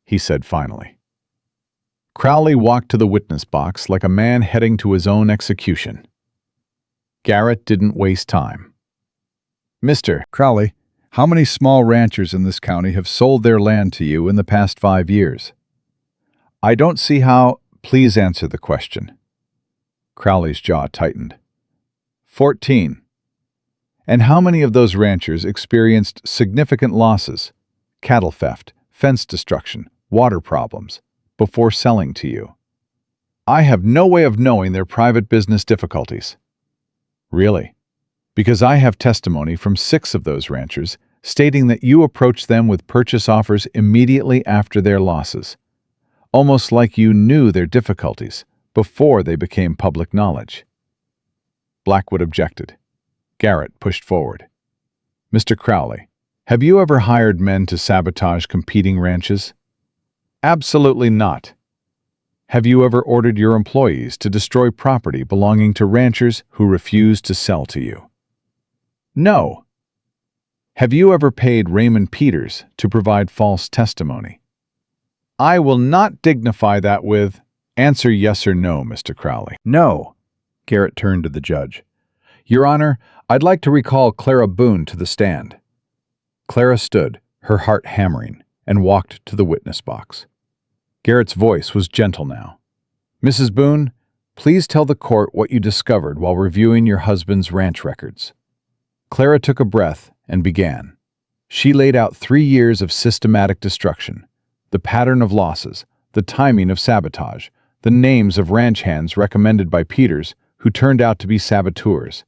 he said finally. Crowley walked to the witness box like a man heading to his own execution. Garrett didn't waste time. "Mr. Crowley, how many small ranchers in this county have sold their land to you in the past 5 years?" "I don't see how—" "Please answer the question." Crowley's jaw tightened. 14. "And how many of those ranchers experienced significant losses, cattle theft, fence destruction, water problems, before selling to you?" "I have no way of knowing their private business difficulties." "Really? Because I have testimony from 6 of those ranchers stating that you approached them with purchase offers immediately after their losses, almost like you knew their difficulties before they became public knowledge." Blackwood objected. Garrett pushed forward. "Mr. Crowley, have you ever hired men to sabotage competing ranches?" "Absolutely not." "Have you ever ordered your employees to destroy property belonging to ranchers who refused to sell to you?" "No." "Have you ever paid Raymond Peters to provide false testimony?" "I will not dignify that with—" "Answer yes or no, Mr. Crowley." "No." Garrett turned to the judge. "Your Honor, I'd like to recall Clara Boone to the stand." Clara stood, her heart hammering, and walked to the witness box. Garrett's voice was gentle now. "Mrs. Boone, please tell the court what you discovered while reviewing your husband's ranch records." Clara took a breath and began. She laid out 3 years of systematic destruction, the pattern of losses, the timing of sabotage, the names of ranch hands recommended by Peters who turned out to be saboteurs,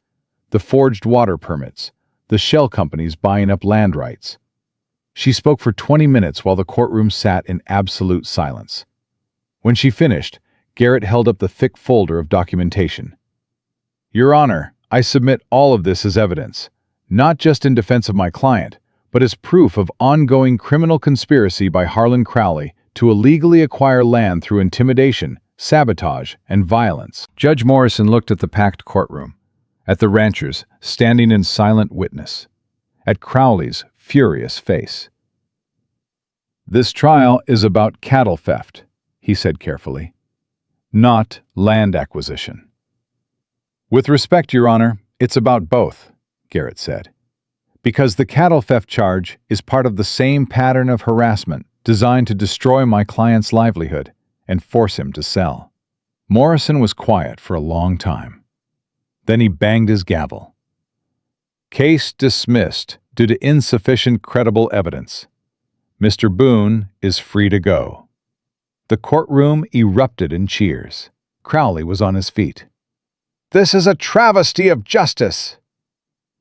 the forged water permits, the shell companies buying up land rights. She spoke for 20 minutes while the courtroom sat in absolute silence. When she finished, Garrett held up the thick folder of documentation. "Your Honor, I submit all of this as evidence, not just in defense of my client, but as proof of ongoing criminal conspiracy by Harlan Crowley to illegally acquire land through intimidation, sabotage, and violence." Judge Morrison looked at the packed courtroom, at the ranchers standing in silent witness, at Crowley's furious face. "This trial is about cattle theft," he said carefully, "not land acquisition." "With respect, Your Honor, it's about both," Garrett said, "because the cattle theft charge is part of the same pattern of harassment designed to destroy my client's livelihood and force him to sell." Morrison was quiet for a long time. Then he banged his gavel. "Case dismissed due to insufficient credible evidence. Mr. Boone is free to go." The courtroom erupted in cheers. Crowley was on his feet. "This is a travesty of justice!"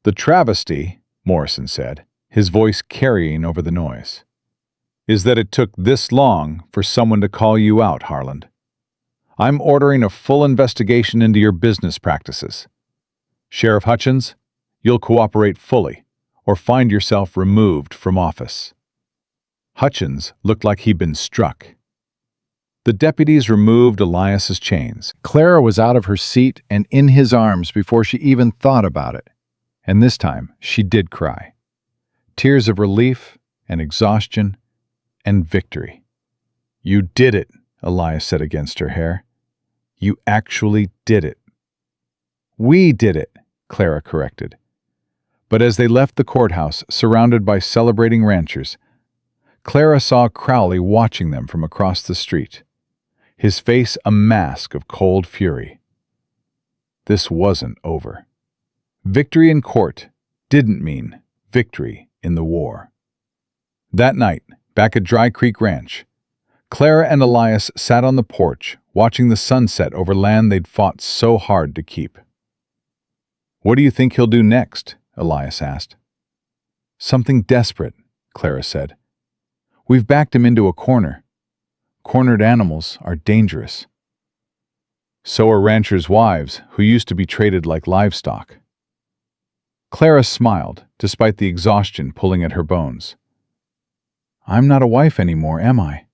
"The travesty," Morrison said, his voice carrying over the noise, "is that it took this long for someone to call you out, Harlan. I'm ordering a full investigation into your business practices. Sheriff Hutchins, you'll cooperate fully, or find yourself removed from office." Hutchins looked like he'd been struck. The deputies removed Elias's chains. Clara was out of her seat and in his arms before she even thought about it. And this time, she did cry. Tears of relief and exhaustion and victory. "You did it," Elias said against her hair. "You actually did it." "We did it," Clara corrected. But as they left the courthouse, surrounded by celebrating ranchers, Clara saw Crowley watching them from across the street, his face a mask of cold fury. This wasn't over. Victory in court didn't mean victory in the war. That night, back at Dry Creek Ranch, Clara and Elias sat on the porch, watching the sunset over land they'd fought so hard to keep. "What do you think he'll do next?" Elias asked. "Something desperate," Clara said. "We've backed him into a corner. Cornered animals are dangerous." "So are ranchers' wives, who used to be traded like livestock." Clara smiled, despite the exhaustion pulling at her bones. "I'm not a wife anymore, am I?"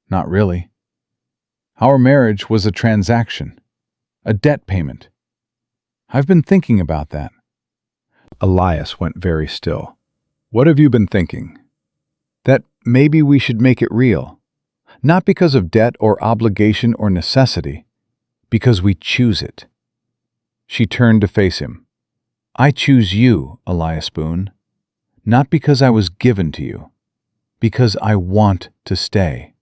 "Not really. Our marriage was a transaction, a debt payment. I've been thinking about that." Elias went very still. "What have you been thinking?" "That maybe we should make it real. Not because of debt or obligation or necessity, because we choose it." She turned to face him. "I choose you, Elias Boone. Not because I was given to you. Because I want to stay."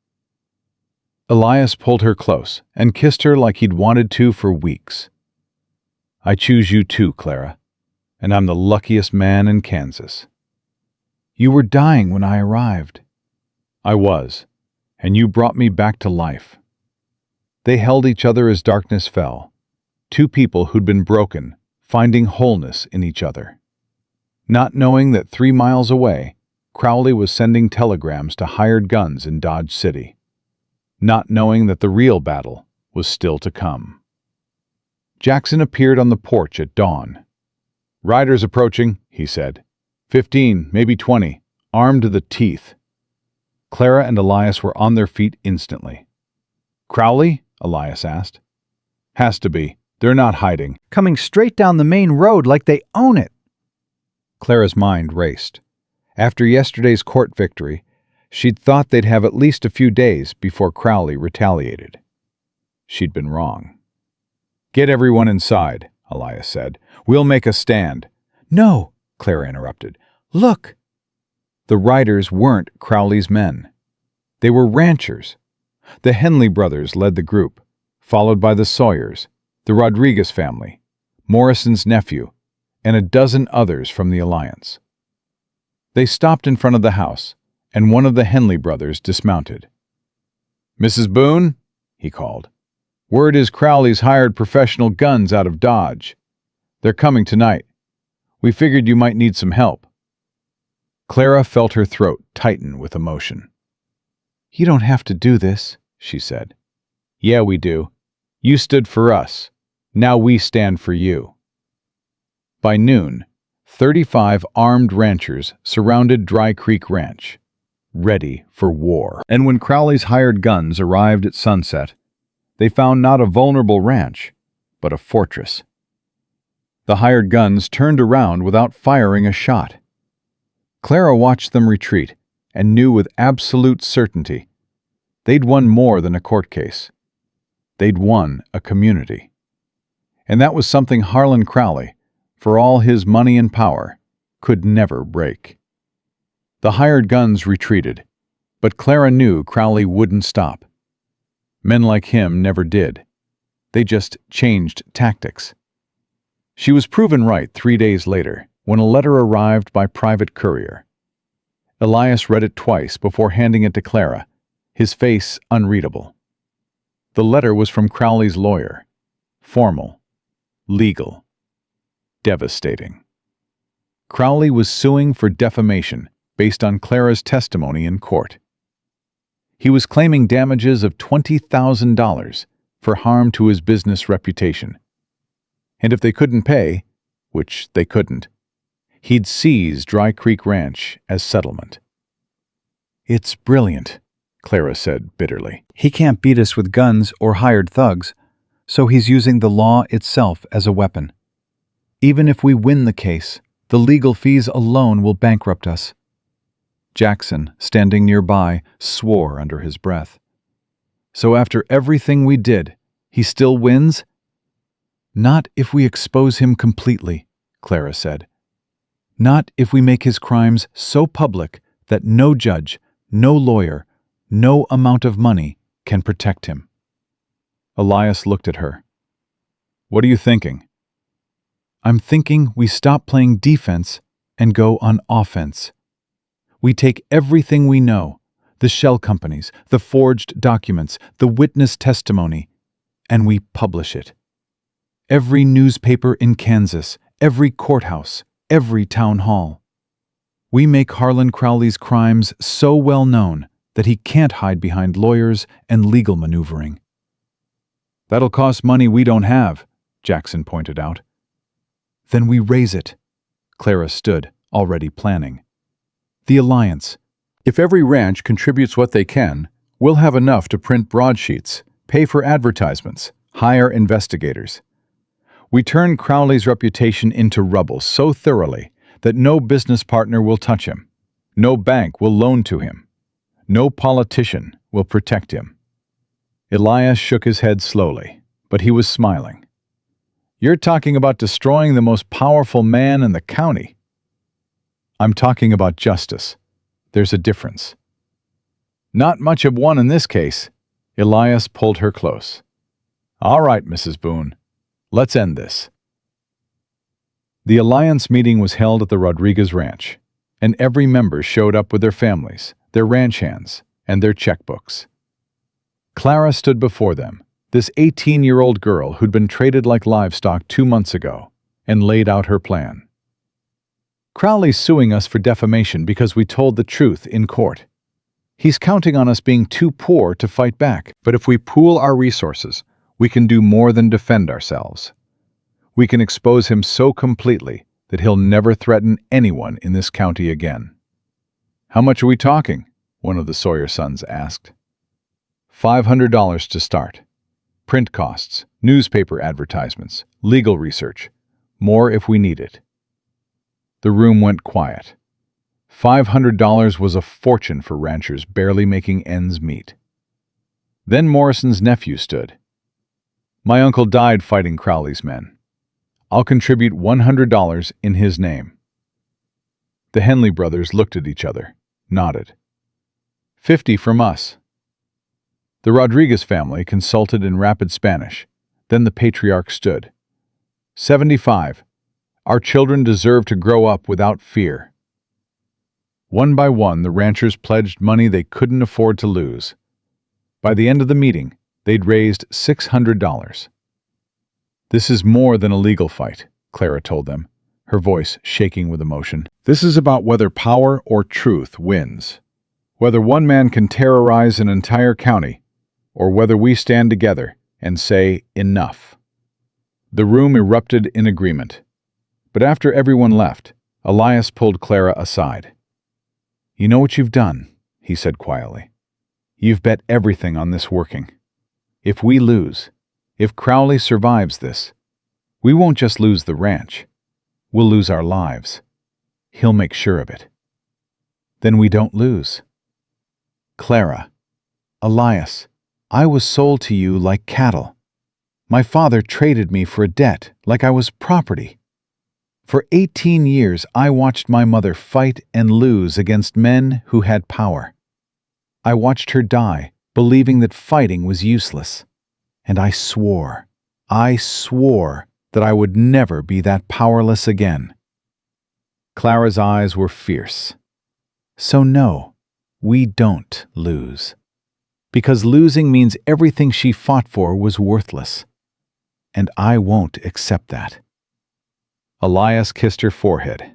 Elias pulled her close and kissed her like he'd wanted to for weeks. "I choose you too, Clara, and I'm the luckiest man in Kansas." "You were dying when I arrived." "I was, and you brought me back to life." They held each other as darkness fell, two people who'd been broken, finding wholeness in each other. Not knowing that 3 miles away, Crowley was sending telegrams to hired guns in Dodge City. Not knowing that the real battle was still to come. Jackson appeared on the porch at dawn. "Riders approaching," he said. 15, maybe 20, armed to the teeth. Clara and Elias were on their feet instantly. "Crowley?" Elias asked. "Has to be. They're not hiding." Coming straight down the main road like they own it." Clara's mind raced. After yesterday's court victory, she'd thought they'd have at least a few days before Crowley retaliated. She'd been wrong. "Get everyone inside," Elias said. "We'll make a stand." "No," Clara interrupted. "Look." The riders weren't Crowley's men. They were ranchers. The Henley brothers led the group, followed by the Sawyers, the Rodriguez family, Morrison's nephew, and a dozen others from the Alliance. They stopped in front of the house, and one of the Henley brothers dismounted. "Mrs. Boone," he called, "word is Crowley's hired professional guns out of Dodge. They're coming tonight. We figured you might need some help." Clara felt her throat tighten with emotion. "You don't have to do this," she said. "Yeah, we do. You stood for us. Now we stand for you." By noon, 35 armed ranchers surrounded Dry Creek Ranch, ready for war. And when Crowley's hired guns arrived at sunset, they found not a vulnerable ranch, but a fortress. The hired guns turned around without firing a shot. Clara watched them retreat and knew with absolute certainty they'd won more than a court case. They'd won a community. And that was something Harlan Crowley, for all his money and power, could never break. The hired guns retreated, but Clara knew Crowley wouldn't stop. Men like him never did. They just changed tactics. She was proven right 3 days later, when a letter arrived by private courier. Elias read it twice before handing it to Clara, his face unreadable. The letter was from Crowley's lawyer. Formal. Legal. Devastating. Crowley was suing for defamation based on Clara's testimony in court. He was claiming damages of $20,000 for harm to his business reputation. And if they couldn't pay, which they couldn't, he'd seize Dry Creek Ranch as settlement. "It's brilliant," Clara said bitterly. He can't beat us with guns or hired thugs, so he's using the law itself as a weapon. Even if we win the case, the legal fees alone will bankrupt us. Jackson, standing nearby, swore under his breath. So after everything we did, he still wins? Not if we expose him completely, Clara said. Not if we make his crimes so public that no judge, no lawyer, no amount of money can protect him. Elias looked at her. What are you thinking? I'm thinking we stop playing defense and go on offense. We take everything we know, the shell companies, the forged documents, the witness testimony, and we publish it. Every newspaper in Kansas, every courthouse, every town hall. We make Harlan Crowley's crimes so well known that he can't hide behind lawyers and legal maneuvering. That'll cost money we don't have, Jackson pointed out. Then we raise it. Clara stood, already planning. The alliance. If every ranch contributes what they can, we'll have enough to print broadsheets, pay for advertisements, hire investigators. We turn Crowley's reputation into rubble so thoroughly that no business partner will touch him, no bank will loan to him, no politician will protect him. Elias shook his head slowly, but he was smiling. You're talking about destroying the most powerful man in the county. I'm talking about justice. There's a difference. Not much of one in this case. Elias pulled her close. All right, Mrs. Boone. Let's end this. The alliance meeting was held at the Rodriguez Ranch, and every member showed up with their families, their ranch hands, and their checkbooks. Clara stood before them, this 18-year-old girl who'd been traded like livestock 2 months ago, and laid out her plan. Crowley's suing us for defamation because we told the truth in court. He's counting on us being too poor to fight back. But if we pool our resources, we can do more than defend ourselves. We can expose him so completely that he'll never threaten anyone in this county again. How much are we talking? One of the Sawyer sons asked. $500 to start. Print costs, newspaper advertisements, legal research. More if we need it. The room went quiet. $500 was a fortune for ranchers barely making ends meet. Then Morrison's nephew stood. My uncle died fighting Crowley's men. I'll contribute $100 in his name. The Henley brothers looked at each other, nodded. 50 from us. The Rodriguez family consulted in rapid Spanish. Then the patriarch stood. 75. Our children deserve to grow up without fear. One by one, the ranchers pledged money they couldn't afford to lose. By the end of the meeting, they'd raised $600. This is more than a legal fight, Clara told them, her voice shaking with emotion. This is about whether power or truth wins. Whether one man can terrorize an entire county, or whether we stand together and say, enough. The room erupted in agreement. But after everyone left, Elias pulled Clara aside. You know what you've done, he said quietly. You've bet everything on this working. If we lose, if Crowley survives this, we won't just lose the ranch. We'll lose our lives. He'll make sure of it. Then we don't lose. Clara, Elias, I was sold to you like cattle. My father traded me for a debt like I was property. For 18 years, I watched my mother fight and lose against men who had power. I watched her die, believing that fighting was useless. And I swore that I would never be that powerless again. Clara's eyes were fierce. So no, we don't lose. Because losing means everything she fought for was worthless. And I won't accept that. Elias kissed her forehead.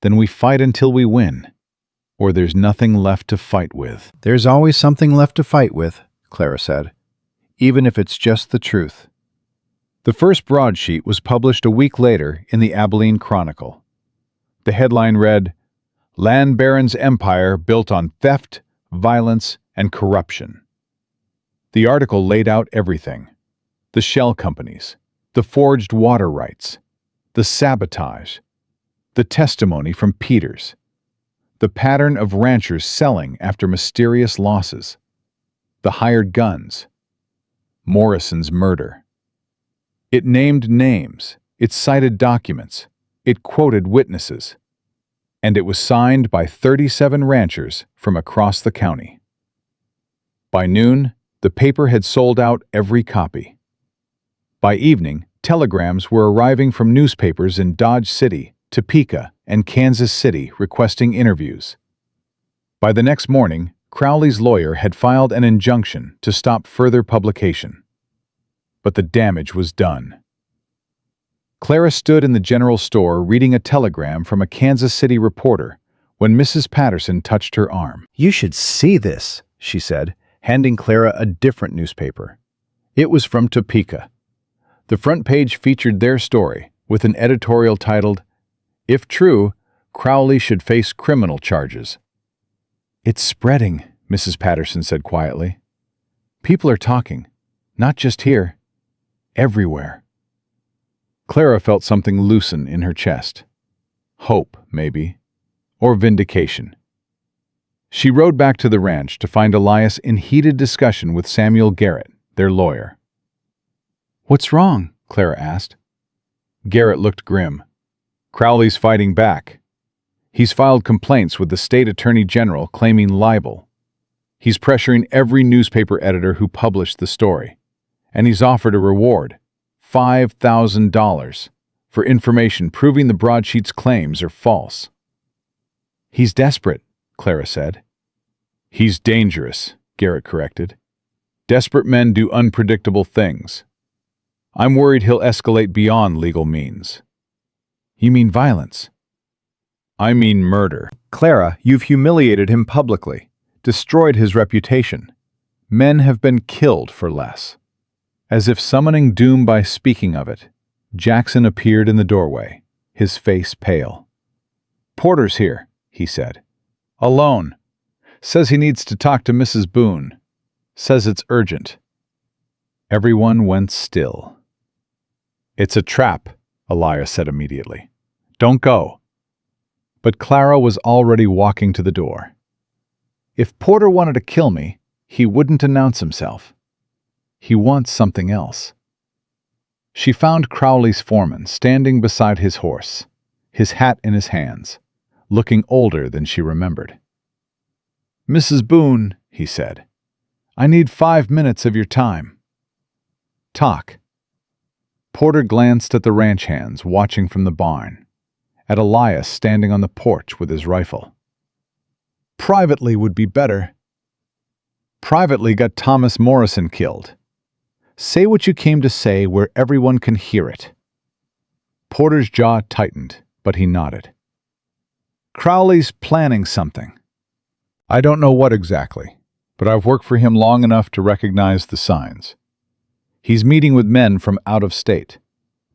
Then we fight until we win, or there's nothing left to fight with. There's always something left to fight with, Clara said, even if it's just the truth. The first broadsheet was published a week later in the Abilene Chronicle. The headline read, Land Baron's Empire Built on Theft, Violence, and corruption. The article laid out everything: the shell companies, the forged water rights, the sabotage, the testimony from Peters, the pattern of ranchers selling after mysterious losses, the hired guns, Morrison's murder. It named names, it cited documents, it quoted witnesses, and it was signed by 37 ranchers from across the county. By noon, the paper had sold out every copy. By evening, telegrams were arriving from newspapers in Dodge City, Topeka, and Kansas City requesting interviews. By the next morning, Crowley's lawyer had filed an injunction to stop further publication. But the damage was done. Clara stood in the general store reading a telegram from a Kansas City reporter when Mrs. Patterson touched her arm. "You should see this," she said, handing Clara a different newspaper. It was from Topeka. The front page featured their story, with an editorial titled, "If true, Crowley should face criminal charges." "It's spreading," Mrs. Patterson said quietly. "People are talking, not just here, everywhere." Clara felt something loosen in her chest. Hope, maybe, or vindication. She rode back to the ranch to find Elias in heated discussion with Samuel Garrett, their lawyer. "What's wrong?" Clara asked. Garrett looked grim. "Crowley's fighting back. He's filed complaints with the state attorney general claiming libel. He's pressuring every newspaper editor who published the story, and he's offered a reward, $5,000, for information proving the broadsheet's claims are false." "He's desperate," Clara said. "He's dangerous," Garrett corrected. "Desperate men do unpredictable things. I'm worried he'll escalate beyond legal means." "You mean violence?" "I mean murder." "Clara, you've humiliated him publicly, destroyed his reputation. Men have been killed for less." As if summoning doom by speaking of it, Jackson appeared in the doorway, his face pale. "Porter's here," he said. "Alone. Says he needs to talk to Mrs. Boone. Says it's urgent." Everyone went still. "It's a trap," Elias said immediately. "Don't go." But Clara was already walking to the door. "If Porter wanted to kill me, he wouldn't announce himself. He wants something else." She found Crowley's foreman standing beside his horse, his hat in his hands, looking older than she remembered. "Mrs. Boone," he said, "I need 5 minutes of your time." "Talk." Porter glanced at the ranch hands watching from the barn, at Elias standing on the porch with his rifle. "Privately would be better." "Privately got Thomas Morrison killed. Say what you came to say where everyone can hear it." Porter's jaw tightened, but he nodded. "Crowley's planning something. I don't know what exactly, but I've worked for him long enough to recognize the signs. He's meeting with men from out of state,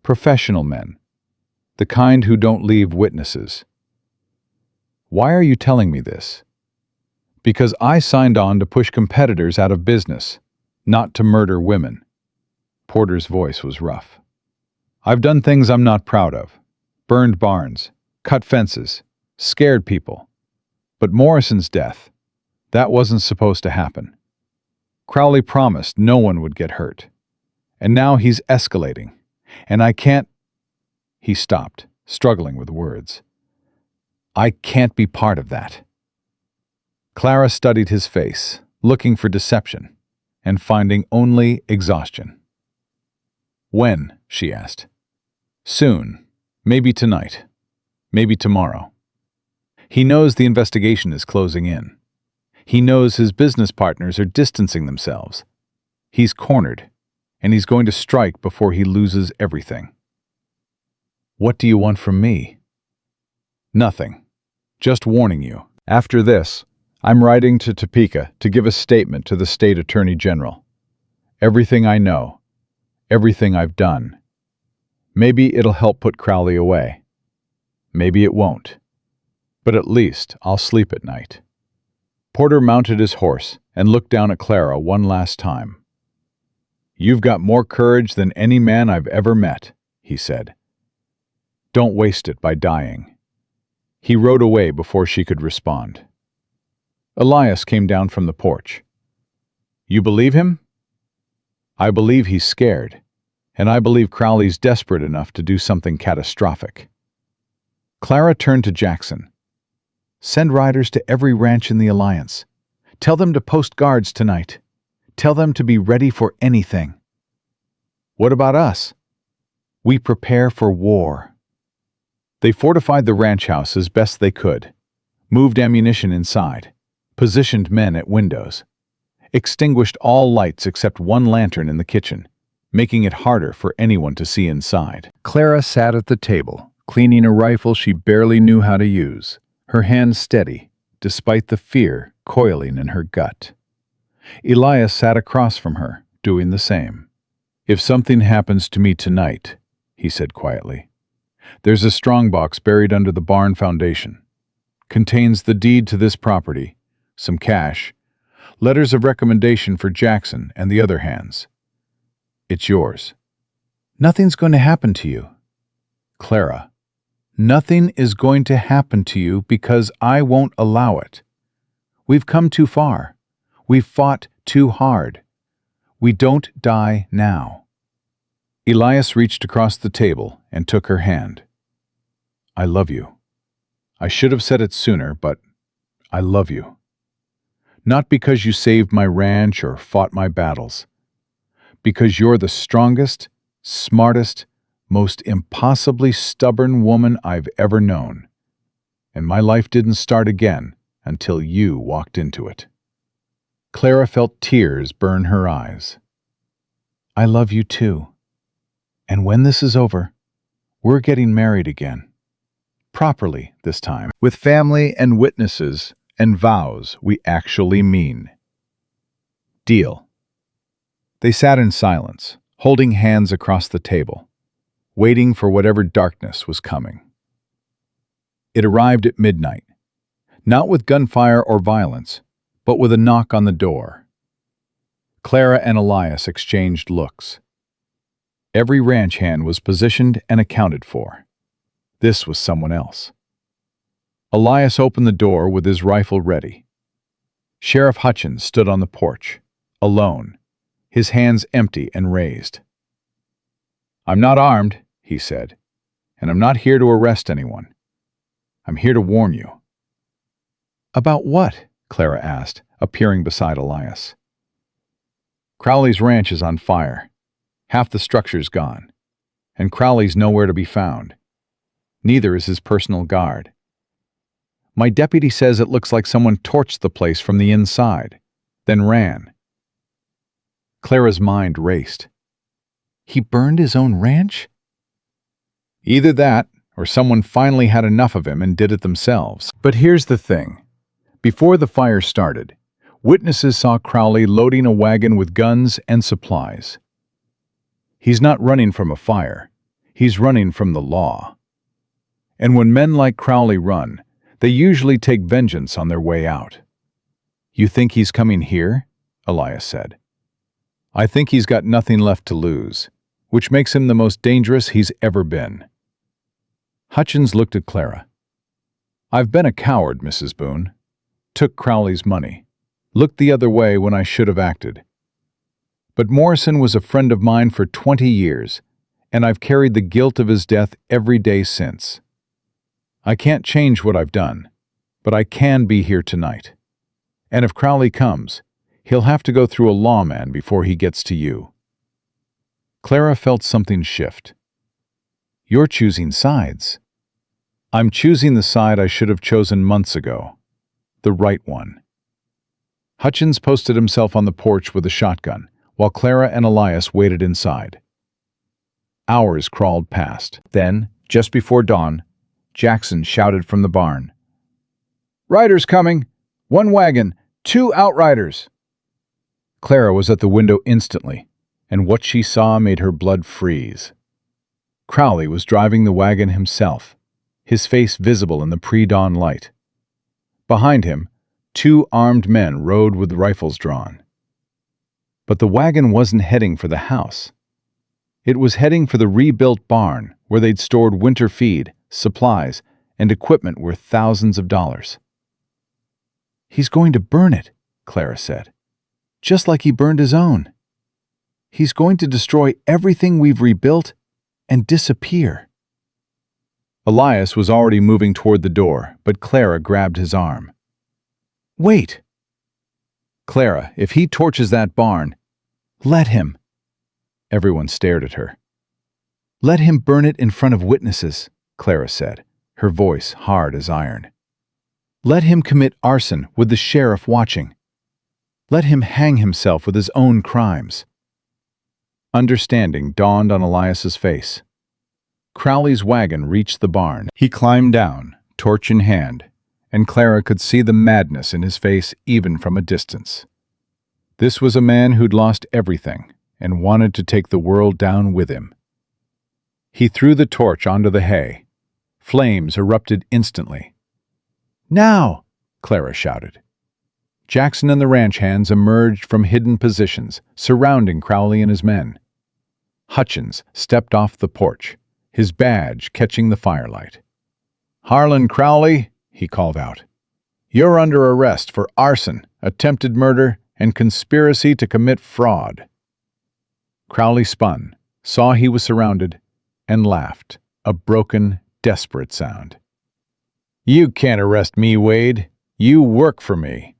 professional men, the kind who don't leave witnesses." "Why are you telling me this?" "Because I signed on to push competitors out of business, not to murder women." Porter's voice was rough. "I've done things I'm not proud of. Burned barns, cut fences, scared people. But Morrison's death, that wasn't supposed to happen. Crowley promised no one would get hurt. And now he's escalating. And I can't—" He stopped, struggling with words. "I can't be part of that." Clara studied his face, looking for deception, and finding only exhaustion. "When?" she asked. "Soon. Maybe tonight. Maybe tomorrow. He knows the investigation is closing in. He knows his business partners are distancing themselves. He's cornered, and he's going to strike before he loses everything." "What do you want from me?" "Nothing. Just warning you. After this, I'm riding to Topeka to give a statement to the state attorney general. Everything I know. Everything I've done. Maybe it'll help put Crowley away. Maybe it won't. But at least I'll sleep at night." Porter mounted his horse and looked down at Clara one last time. "You've got more courage than any man I've ever met," he said. "Don't waste it by dying." He rode away before she could respond. Elias came down from the porch. "You believe him?" "I believe he's scared, and I believe Crowley's desperate enough to do something catastrophic." Clara turned to Jackson. "Send riders to every ranch in the Alliance. Tell them to post guards tonight. Tell them to be ready for anything." "What about us?" "We prepare for war." They fortified the ranch house as best they could, moved ammunition inside, positioned men at windows, extinguished all lights except one lantern in the kitchen, making it harder for anyone to see inside. Clara sat at the table, cleaning a rifle she barely knew how to use, her hands steady, despite the fear coiling in her gut. Elias sat across from her, doing the same. "If something happens to me tonight," he said quietly, "there's a strongbox buried under the barn foundation. Contains the deed to this property, some cash, letters of recommendation for Jackson and the other hands. It's yours." "Nothing's going to happen to you." "Clara, nothing is going to happen to you because I won't allow it. We've come too far. We've fought too hard. We don't die now." Elias reached across the table and took her hand. "I love you. I should have said it sooner, but I love you. Not because you saved my ranch or fought my battles. Because you're the strongest, smartest, most impossibly stubborn woman I've ever known. And my life didn't start again until you walked into it." Clara felt tears burn her eyes. "I love you too. And when this is over, we're getting married again. Properly this time, with family and witnesses and vows we actually mean. Deal." They sat in silence, holding hands across the table, waiting for whatever darkness was coming. It arrived at midnight, not with gunfire or violence, but with a knock on the door. Clara and Elias exchanged looks. Every ranch hand was positioned and accounted for. This was someone else. Elias opened the door with his rifle ready. Sheriff Hutchins stood on the porch, alone, his hands empty and raised. "I'm not armed," he said, "and I'm not here to arrest anyone. I'm here to warn you." "About what?" Clara asked, appearing beside Elias. "Crowley's ranch is on fire. Half the structure's gone, and Crowley's nowhere to be found. Neither is his personal guard. My deputy says it looks like someone torched the place from the inside, then ran." Clara's mind raced. "He burned his own ranch?" "Either that, or someone finally had enough of him and did it themselves." But here's the thing. Before the fire started, witnesses saw Crowley loading a wagon with guns and supplies. He's not running from a fire. He's running from the law. And when men like Crowley run, they usually take vengeance on their way out. "You think he's coming here?" Elias said. "I think he's got nothing left to lose, which makes him the most dangerous he's ever been." Hutchins looked at Clara. "I've been a coward, Mrs. Boone. Took Crowley's money. Looked the other way when I should have acted. But Morrison was a friend of mine for 20 years, and I've carried the guilt of his death every day since. I can't change what I've done, but I can be here tonight. And if Crowley comes, he'll have to go through a lawman before he gets to you." Clara felt something shift. "You're choosing sides." "I'm choosing the side I should have chosen months ago. The right one." Hutchins posted himself on the porch with a shotgun, while Clara and Elias waited inside. Hours crawled past. Then, just before dawn, Jackson shouted from the barn, "Riders coming! 1 wagon, 2 outriders!" Clara was at the window instantly, and what she saw made her blood freeze. Crowley was driving the wagon himself, his face visible in the pre-dawn light. Behind him, 2 armed men rode with rifles drawn. But the wagon wasn't heading for the house. It was heading for the rebuilt barn where they'd stored winter feed, supplies, and equipment worth thousands of dollars. "He's going to burn it," Clara said. "Just like he burned his own. He's going to destroy everything we've rebuilt and disappear." Elias was already moving toward the door, but Clara grabbed his arm. "Wait!" "Clara, if he torches that barn—" "Let him." Everyone stared at her. "Let him burn it in front of witnesses," Clara said, her voice hard as iron. "Let him commit arson with the sheriff watching. Let him hang himself with his own crimes." Understanding dawned on Elias's face. Crowley's wagon reached the barn. He climbed down, torch in hand, and Clara could see the madness in his face even from a distance. This was a man who'd lost everything and wanted to take the world down with him. He threw the torch onto the hay. Flames erupted instantly. "Now!" Clara shouted. Jackson and the ranch hands emerged from hidden positions, surrounding Crowley and his men. Hutchins stepped off the porch, his badge catching the firelight. "Harlan Crowley," he called out, "you're under arrest for arson, attempted murder, and conspiracy to commit fraud." Crowley spun, saw he was surrounded, and laughed, a broken, desperate sound. "You can't arrest me, Wade. You work for me."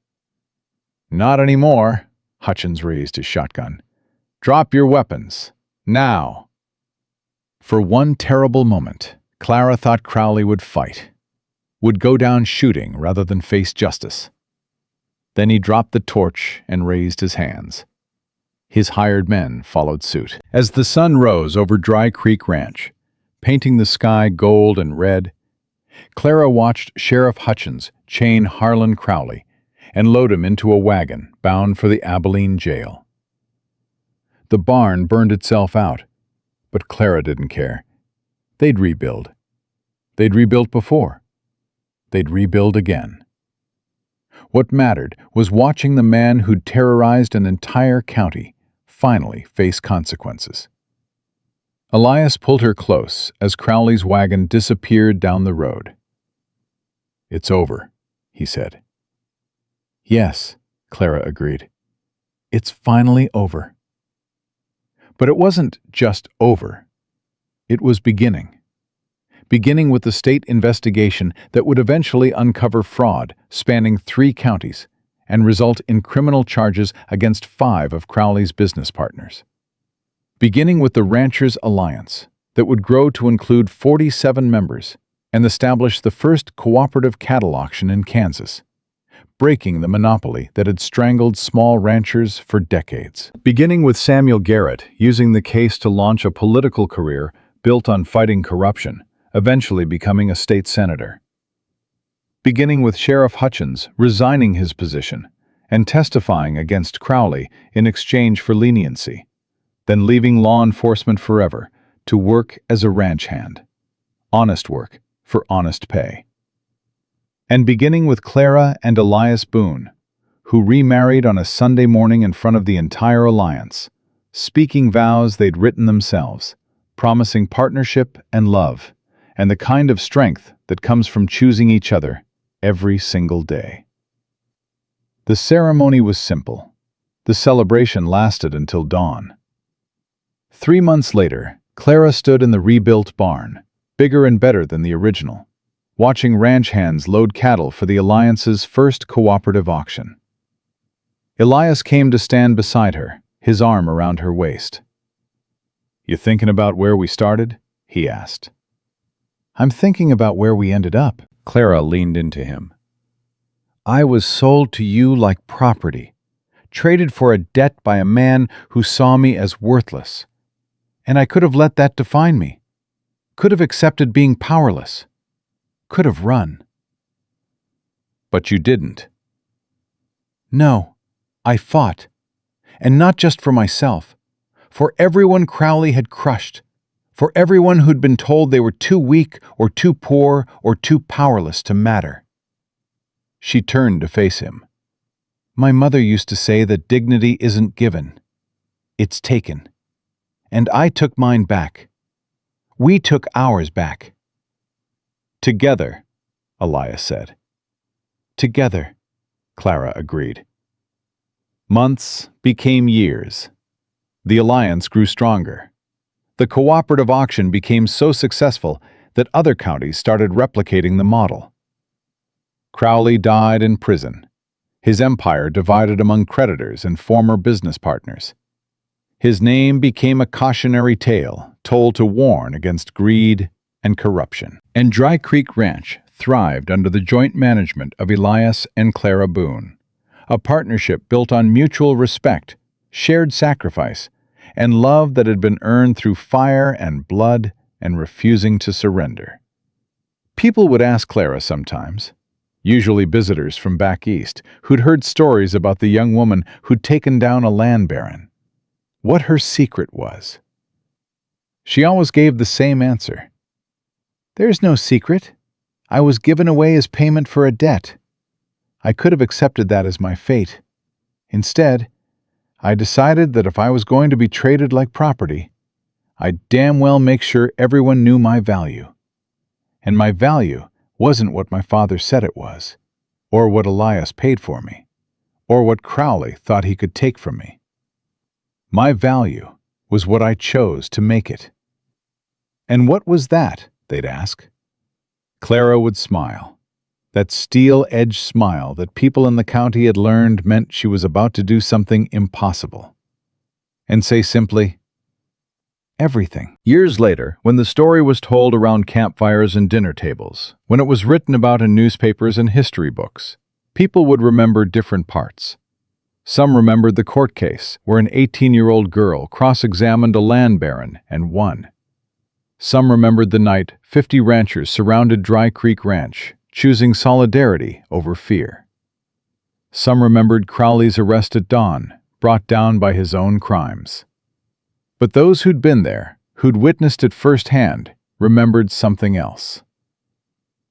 "Not anymore." Hutchins raised his shotgun. "Drop your weapons. Now." For one terrible moment, Clara thought Crowley would fight, would go down shooting rather than face justice. Then he dropped the torch and raised his hands. His hired men followed suit. As the sun rose over Dry Creek Ranch, painting the sky gold and red, Clara watched Sheriff Hutchins chain Harlan Crowley and load him into a wagon bound for the Abilene jail. The barn burned itself out, but Clara didn't care. They'd rebuild. They'd rebuilt before. They'd rebuild again. What mattered was watching the man who'd terrorized an entire county finally face consequences. Elias pulled her close as Crowley's wagon disappeared down the road. "It's over," he said. "Yes," Clara agreed. "It's finally over." But it wasn't just over. It was beginning. Beginning with the state investigation that would eventually uncover fraud spanning 3 counties and result in criminal charges against 5 of Crowley's business partners. Beginning with the Ranchers Alliance that would grow to include 47 members and establish the first cooperative cattle auction in Kansas, breaking the monopoly that had strangled small ranchers for decades. Beginning with Samuel Garrett using the case to launch a political career built on fighting corruption, eventually becoming a state senator. Beginning with Sheriff Hutchins resigning his position and testifying against Crowley in exchange for leniency, then leaving law enforcement forever to work as a ranch hand. Honest work for honest pay. And beginning with Clara and Elias Boone, who remarried on a Sunday morning in front of the entire alliance, speaking vows they'd written themselves, promising partnership and love, and the kind of strength that comes from choosing each other every single day. The ceremony was simple. The celebration lasted until dawn. 3 months later, Clara stood in the rebuilt barn, bigger and better than the original, watching ranch hands load cattle for the Alliance's first cooperative auction. Elias came to stand beside her, his arm around her waist. "You thinking about where we started?" he asked. "I'm thinking about where we ended up." Clara leaned into him. "I was sold to you like property, traded for a debt by a man who saw me as worthless. And I could have let that define me, could have accepted being powerless, could have run." "But you didn't." "No, I fought. And not just for myself, for everyone Crowley had crushed, for everyone who'd been told they were too weak or too poor or too powerless to matter." She turned to face him. My mother used to say that dignity isn't given. It's taken. And I took mine back. We took ours back. Together, Elias said. Together, Clara agreed. Months became years. The alliance grew stronger. The cooperative auction became so successful that other counties started replicating the model. Crowley died in prison, his empire divided among creditors and former business partners. His name became a cautionary tale told to warn against greed and corruption. And Dry Creek Ranch thrived under the joint management of Elias and Clara Boone, a partnership built on mutual respect, shared sacrifice, and love that had been earned through fire and blood and refusing to surrender. People would ask Clara sometimes, usually visitors from back east, who'd heard stories about the young woman who'd taken down a land baron, what her secret was. She always gave the same answer. There's no secret. I was given away as payment for a debt. I could have accepted that as my fate. Instead, I decided that if I was going to be traded like property, I'd damn well make sure everyone knew my value. And my value wasn't what my father said it was, or what Elias paid for me, or what Crowley thought he could take from me. My value was what I chose to make it. And what was that, they'd ask. Clara would smile, that steel-edged smile that people in the county had learned meant she was about to do something impossible, and say simply, everything. Years later, when the story was told around campfires and dinner tables, when it was written about in newspapers and history books, people would remember different parts. Some remembered the court case where an 18-year-old girl cross-examined a land baron and won. Some remembered the night 50 ranchers surrounded Dry Creek Ranch, choosing solidarity over fear. Some remembered Crowley's arrest at dawn, brought down by his own crimes. But those who'd been there, who'd witnessed it firsthand, remembered something else.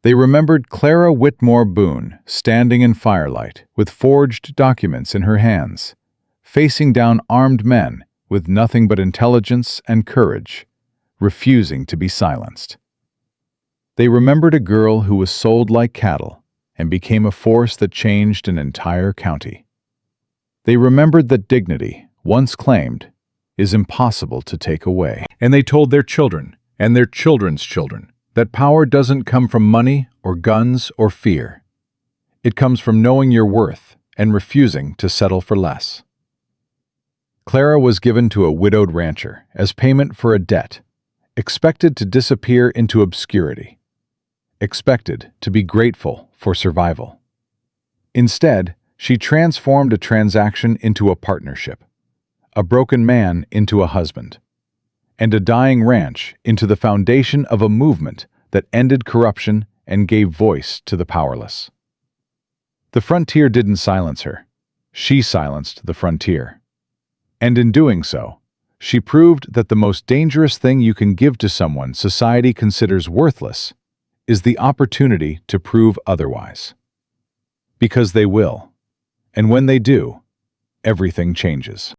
They remembered Clara Whitmore Boone standing in firelight with forged documents in her hands, facing down armed men with nothing but intelligence and courage, refusing to be silenced. They remembered a girl who was sold like cattle and became a force that changed an entire county. They remembered that dignity, once claimed, is impossible to take away. And they told their children and their children's children that power doesn't come from money or guns or fear. It comes from knowing your worth and refusing to settle for less. Clara was given to a widowed rancher as payment for a debt, expected to disappear into obscurity, expected to be grateful for survival. Instead, she transformed a transaction into a partnership, a broken man into a husband, and a dying ranch into the foundation of a movement that ended corruption and gave voice to the powerless. The frontier didn't silence her. She silenced the frontier. And in doing so, she proved that the most dangerous thing you can give to someone society considers worthless is the opportunity to prove otherwise. Because they will. And when they do, everything changes.